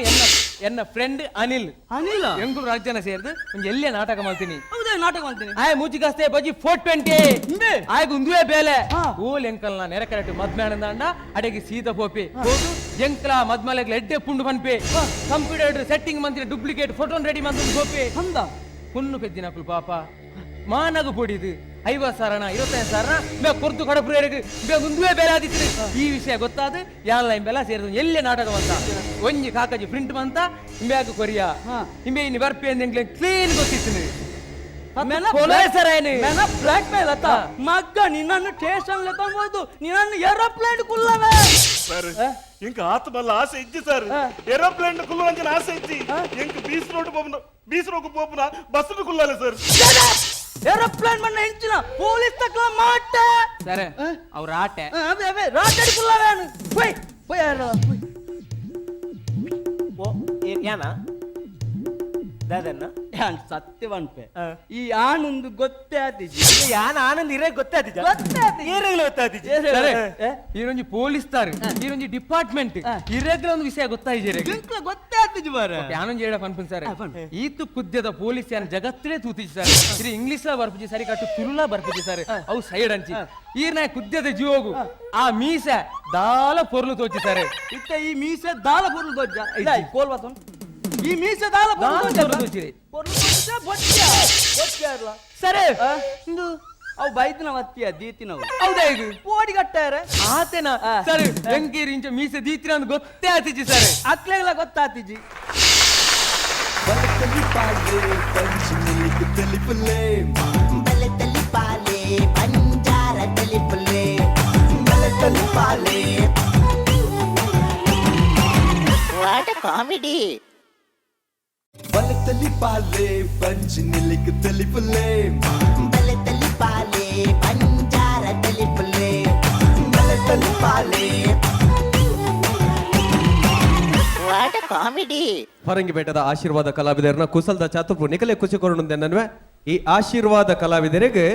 ಎನ್ನ ಫ್ರೆಂಡ್ ಅನಿಲ್ ಅನಿಲ ಎಂಗುರು ರಾಜ್ಯನ ಸೇರ್ದು ಒಂದು ಎಲ್ಲೇ ನಾಟಕ ಮಾಡ್ತೀನಿ ಹೌದೇ ನಾಟಕ ಮಾಡ್ತೀನಿ ಆಯ್ ಮೂಚಿಗಸ್ತೆ ಬಜಿ 420 ಆಯ್ಗ ಉಂದುವೆ ಬೇಲೆ ಓಲ್ ಎಂಕಲ್ನ ನೆರೆ ಕರೆಕ್ಟ್ ಮದ್ಮೆ ಅಂದ ಅಡೆಗೆ ಸೀದ ಪೋಪೆ ಹೋದು ಎಂಕಲ ಮದ್ಮಲೆಗ್ಲ ಎಡ್ಡೆ ಪುಂಡು ಬನ್ಪೆ ಕಂಪ್ಯೂಟರ್ ಸೆಟ್ಟಿಂಗ್ ಮಂತ್ರಿ ಡೂಪ್ಲಿಕೇಟ್ ಫೋಟೋನ್ ರೆಡಿ ಮಂತ್ರಿ ಪೋಪೆ ಅಂದ ಪುಣ್ಣು ಪೆದ್ದಿನಕುಲು ಪಾಪ ಮಾನಗು ಪೊಡಿದು 50,000 25,000 ಬೇ ಕೊರ್ತು ಕಡಪುರೇರಿಗೆ ಬೇ ಮುಂದುವೆ ಬೇರೆ ಆದಿತ್ತು. ಈ ವಿಷಯ ಗೊತ್ತಾದ ಯಾಲ ಇಂಬೆಲ್ಲ ಸೇರಿದ ಎಲ್ಲೇ ನಾಟಕ ಬಂತ ಒಂಜಿ ಕಾಕಜಿ ಪ್ರಿಂಟ್ ಬಂತ ಇಂಬ್ಯಾಗ ಕೊರಿಯಾ ಇಂಬೆ ಇನ್ನು ಬರ್ಪೆ ಅಂದಂಗ್ಲೆ ಕ್ಲೀನ್ ಗೊತ್ತಿತ್ತು ಬ್ಲಾಕ್ ಮೇಲ್ ಅತ್ತ ಮಗ್ಗ ನಿನ್ನನ್ನು ಸ್ಟೇಷನ್ ತಗೊಂಡು ನಿನ್ನನ್ನು ಏರೋಪ್ಲೇನ್ ಕುಲ್ಲವೇ ಸರ್ ಇಂಕ ಆತ್ಮಲ್ಲ ಆಸೆ ಇಜ್ಜಿ ಸರ್. ಏರೋಪ್ಲೇನ್ ಕುಲ್ಲು ಅಂಚಿನ ಆಸೆ ಇಜ್ಜಿ ಎಂಕ್ ಬೀಸ್ ರೋಡ್ ಪೋಪುನ ಬಸ್ ಕುಲ್ಲಲ್ಲ ಸರ್. ಏರೋಪ್ಲೇನ್ ಮಣ್ಣ ಹೆಂಚಿನ ಪೊಲೀಸ್ ತಕ್ಲ ಮಾಟ ಸರ್ ಅವ್ರ ಆಟೆ ರಾಟಡಿ ಕುಲ್ಲವೇ ಪೋಯ್ ಪೋಯ್ ಯಾನ ದಾದನ್ನ ಯಾನ್ ಸತ್ಯ ಬನ್ಪೆ ಈ ಆನೊಂದು ಗೊತ್ತೇ ಆತಿಜಿ ಯಾನ್ ಆನಂದ್ ಇರೇ ಗೊತ್ತಾದಿಜ ಏರೆಗ್ಲು ಗೊತ್ತಾದಿಜ ಈರೊಂಜಿ ಪೊಲೀಸ್ ತಾರು ಈರೊಂಜಿ ಡಿಪಾರ್ಟ್ಮೆಂಟ್ ಇರೆಗ್ಲ ಒಂದು ವಿಷಯ ಗೊತ್ತಾಯಿಜೆ ಗೊತ್ತೇ ಆತಿಜಿ ಬಾರ ಯಾನೊಂಜಿ ಹೇಳ ಪನ್ಪನ್ ಸರ್ ಈತು ಕುದ್ಯದ ಪೊಲೀಸ್ ಯಾನ್ ಜಗತ್ತೇ ತೂತಿಜಿ ಸರ್ ಇದು ಇಂಗ್ಲಿಷ್ ಲ ಬರ್ಪುಜಿ ಸರಿ ಕಟ್ಟು ತುಳುಲ ಬರ್ಪುಜಿ ಸರ್ ಅವು ಸೈಡ್ ಅಂಚಿ ಈರ್ನ ಕುದ್ಯದ ಜೀವೋಗು ಆ ಮೀಸೆ ದಾಲ ಪೊರ್ಲು ತೋಚಿ ಸರ್ ಇತ್ತ ಈ ಮೀಸೆ ದಾಲ ಪೊರ್ಲು ದೊಜ್ಜ ಇಲ್ಲ ಕೋಲ್ವಾತೊನ್ ಈ ಮೀಸೆ ದಾಲ ಪೊರ್ಲು ತೋಚಿ ಪೊರ್ಲು ದೊಜ್ಜ ಬೊಚ್ಚ ಬೊಚ್ಚ ಅಲ್ಲ ಸರಿ ಇಂದು ಅವು ಬೈದಿನ ವತ್ತಿಯ ದೀತಿನವು ಹೌದಾ ಈಗ ಕೋಡಿ ಕಟ್ಟಾರೆ ಆತೇನಾ ಸರ್ ಎಂಕೀರಿ ಇಂಚ ಮೀಸೆ ದೀತಿನ ಅಂತ ಗೊತ್ತೇ ಆತಿಜಿ ಸರ್ ಅಕ್ಲೆಲ್ಲ ಗೊತ್ತಾತಿಜಿ ಬಲತಲಿ ಪಾಲೆ ಪಂಚ್ ನಿಲಿಕ್ ತಲಿಪಲೆ ಬಲತಲಿ ಪಾಲೆ ಪಂಜಾರ ತಲಿಪಲೆ ಬಲತಲಿ ಪಾಲೆ ವಾಟ್ ಅ ಕಾಮಿಡಿ ಬಲತಲಿ ಪಾಲೆ ಪಂಚ್ ನಿಲಿಕ್ ತಲಿಪಲೆ ಬಲತಲಿ ಪಾಲೆ ಪಂಜಾರ ತಲಿಪಲೆ ಬಲತಲಿ ಪಾಲೆ ವಾಟ್ ಅ ಕಾಮಿಡಿ ಫರಂಗಿಪೇಟದ ಆಶೀರ್ವಾದ ಕಲಾವಿದರನ್ನ ಕುಸಲ್ದ ಚಾತುರ್ಪು ನಿಕಲೆ ಕುಸಿಕೊರೊಂದೆನ್ನನ್ವೆ ಈ ಆಶೀರ್ವಾದ ಕಲಾವಿದರಿಗೆ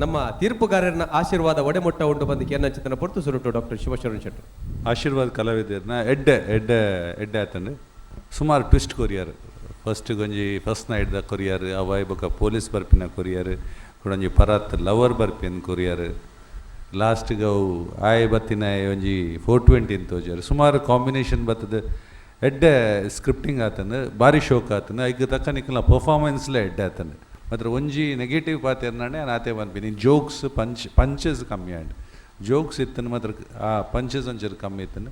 ನಮ್ಮ ತೀರ್ಪುಗಾರರನ್ನ ಆಶೀರ್ವಾದ ಒಡೆಮೊಟ್ಟ ಉಂಟು ಬಂದು ಕೇರ್ನಂಚಿತನ ಪೊರ್ತು ಸುರುಟು ಡಾಕ್ಟರ್ ಶಿವಶರಣ ಶೆಟ್ಟಿ ಆಶೀರ್ವಾದ ಕಲಾವಿದರನ್ನ ಎಡ್ಡೆ ಆತಂಡು ಸುಮಾರು ಟ್ವಿಸ್ಟ್ ಕೊರಿಯರ್ ಫಸ್ಟ್ ಗೊಂಜಿ ಫಸ್ಟ್ ನೈಟ್ದ ಕೊರಿಯರ್ ಅವಾಯ್ ಬೊಕ ಪೊಲೀಸ್ ಬರ್ಪಿನ ಕೊರಿಯರ್ ಕೊಡೊಂಜಿ ಪರತ್ ಲವರ್ ಬರ್ಪಿನ ಕೊರಿಯರ್ ಲಾಸ್ಟ್ಗೆ ಅವು ಆಯ್ ಬತ್ತಿನ ಒಂಜಿ 420 ತೋಜಾರು ಸುಮಾರು ಕಾಂಬಿನೇಷನ್ ಬರ್ತದೆ ಎಡ್ಡೆ ಸ್ಕ್ರಿಪ್ಟಿಂಗ್ ಆತಂದು ಭಾರಿ ಶೋಕ್ ಆತಂದು ಐಗ ತಕ್ಕ ನಿಕ್ಕಲ ಪರ್ಫಾರ್ಮೆನ್ಸ್ಲ ಎಡ್ಡೆ ಆತಂದು ಮಾತ್ರ ಒಂಜಿ ನೆಗೆಟಿವ್ ಪಾತೆರ್ನಾಡೆ ಆತೆ ಬಂದ್ಬಿನಿ ಜೋಕ್ಸ್ ಪಂಚಸ್ ಕಮ್ಮಿ ಆಂಡ್ ಜೋಕ್ಸ್ ಇತ್ತನು ಮಾತ್ರ ಆ ಪಂಚಸ್ ಒಂಚೂರು ಕಮ್ಮಿ ಇತ್ತನು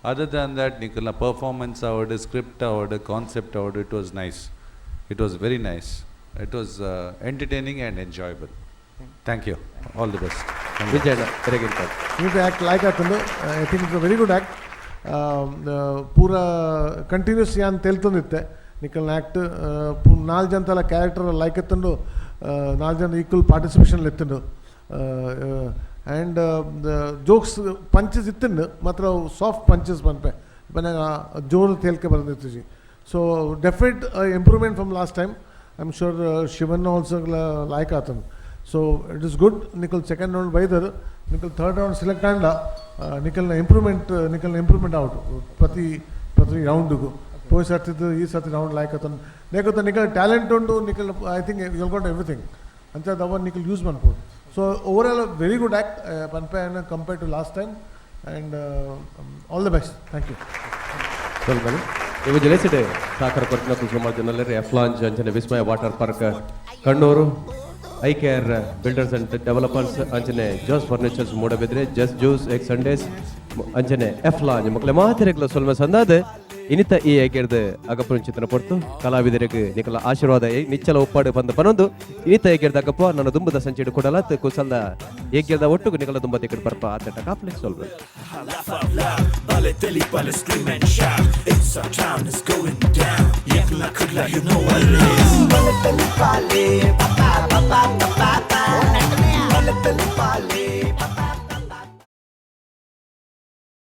ಅದರ್ ದ್ಯಾನ್ ದ್ಯಾಟ್ ನಿಕ್ಕಲ performance award script award concept award it was nice it was very nice it was entertaining and enjoyable thank you all the best Vijayanna ತೆರೆಗಿಂತ ಇದು ಆ್ಯಕ್ಟ್ ಲೈಕ್ ಆತಂದು I think it's a very good act ಪೂರ ಕಂಟಿನ್ಯೂಸ್ ಯಾನ್ ತೆಲ್ತಂದಿತ್ತೆ ನಿಕಲ್ನ ಆ್ಯಕ್ಟ್ ನಾಲ್ಕು ಜನತಲ ಕ್ಯಾರೆಕ್ಟರ್ ಲೈಕ್ ಎತ್ತಂಡು ನಾಲ್ಕು ಜನ ಈಕ್ವಲ್ ಪಾರ್ಟಿಸಿಪೇಷನ್ ಎತ್ತಂಡು ಆ್ಯಂಡ್ ಜೋಕ್ಸ್ ಪಂಚಸ್ ಇತ್ತಂಡು ಮಾತ್ರ ಸಾಫ್ಟ್ ಪಂಚಸ್ ಬಂದ್ಪೆ ಮನ್ಯಾಗ ಜೋರು ತೇಲ್ಕೆ ಬಂದಿರ್ತೀವಿ so definite improvement from last time I am sure Shivan also like ಆತಂದು ಸೊ ಇಟ್ ಇಸ್ ಗುಡ್ ನಿಕಲ್ ಸೆಕೆಂಡ್ ರೌಂಡ್ ಬೈದರು ನಿಕಲ್ ಥರ್ಡ್ ರೌಂಡ್ ಸೆಲೆಕ್ಟ್ ಆಂಡ ನಿಕಲ್ನ ಇಂಪ್ರೂವ್ಮೆಂಟ್ ಔಟ್ ಪ್ರತಿ ರೌಂಡಿಗೂ ಪೋಯ್ ಸರ್ತಿದ್ದು ಈ ಸರ್ತಿ ರೌಂಡ್ ಲೈಕ್ ಆತನು ನೇಗೊತ್ತ ನಿಕಲ್ ಟ್ಯಾಲೆಂಟ್ ಉಂಡು ನಿಕಲ್ I think you got everything ಅಂತ ಅವನ್ ನಿಕಲ್ ಯೂಸ್ ಮಾಡ್ಬೋದು so over all very good act ಪನ್ಪೆ compare to last time and all the best thank you ಸ್ವಲ್ಪ ಇವು ಜಲಸಿಡೆ ಸಾಕರ ಕೊಟ್ಟಿನ ಸುಮಾರು ಜನರಲ್ಲಿ ಎಫ್ಲಾಂಜ್ ಅಂಚನೆ Vismaya water park Kannur I care builders and developers ಅಂಚನೆ Jose furnitures Moodbidri just juice egg sundaes ಅಂಚನೆ ಎಫ್ಲಾಂಜ್ ಮಕ್ಕಳ ಮಾತಿರೆಗ್ಲ ಸ್ವಲ್ಪ ಸಂದಾದ ಇನಿತ ಈ ಹೇಗಿರ್ದು ಅಗಪ್ಪನ ಚಿತ್ರನ ಪೊರ್ತು ಕಲಾವಿದರಿಗೆ ನಿಕಲ ಆಶೀರ್ವಾದ ನಿಚ್ಚಲ ಒಪ್ಪಾಡು ಬಂದು ಬನ್ನೊಂದು ಇನಿತ ಹೇಗಿರ್ದ ಅಗಪ್ಪ ನನ್ನ ದುಂಬದ ಸಂಚಿಡು ಕೊಡಲ ಕುಸಲ್ದ ಹೇಗಿರ್ದ ಒಟ್ಟು ನಿಕಲ ದುಂಬ ತೆಗೆದು ಬರ್ಪ ಆತ ಕಾಪ್ಲೆಕ್ಸ್ ಸ್ವಲ್ಪ ಬಲತಲಿ ಪಾಲೆ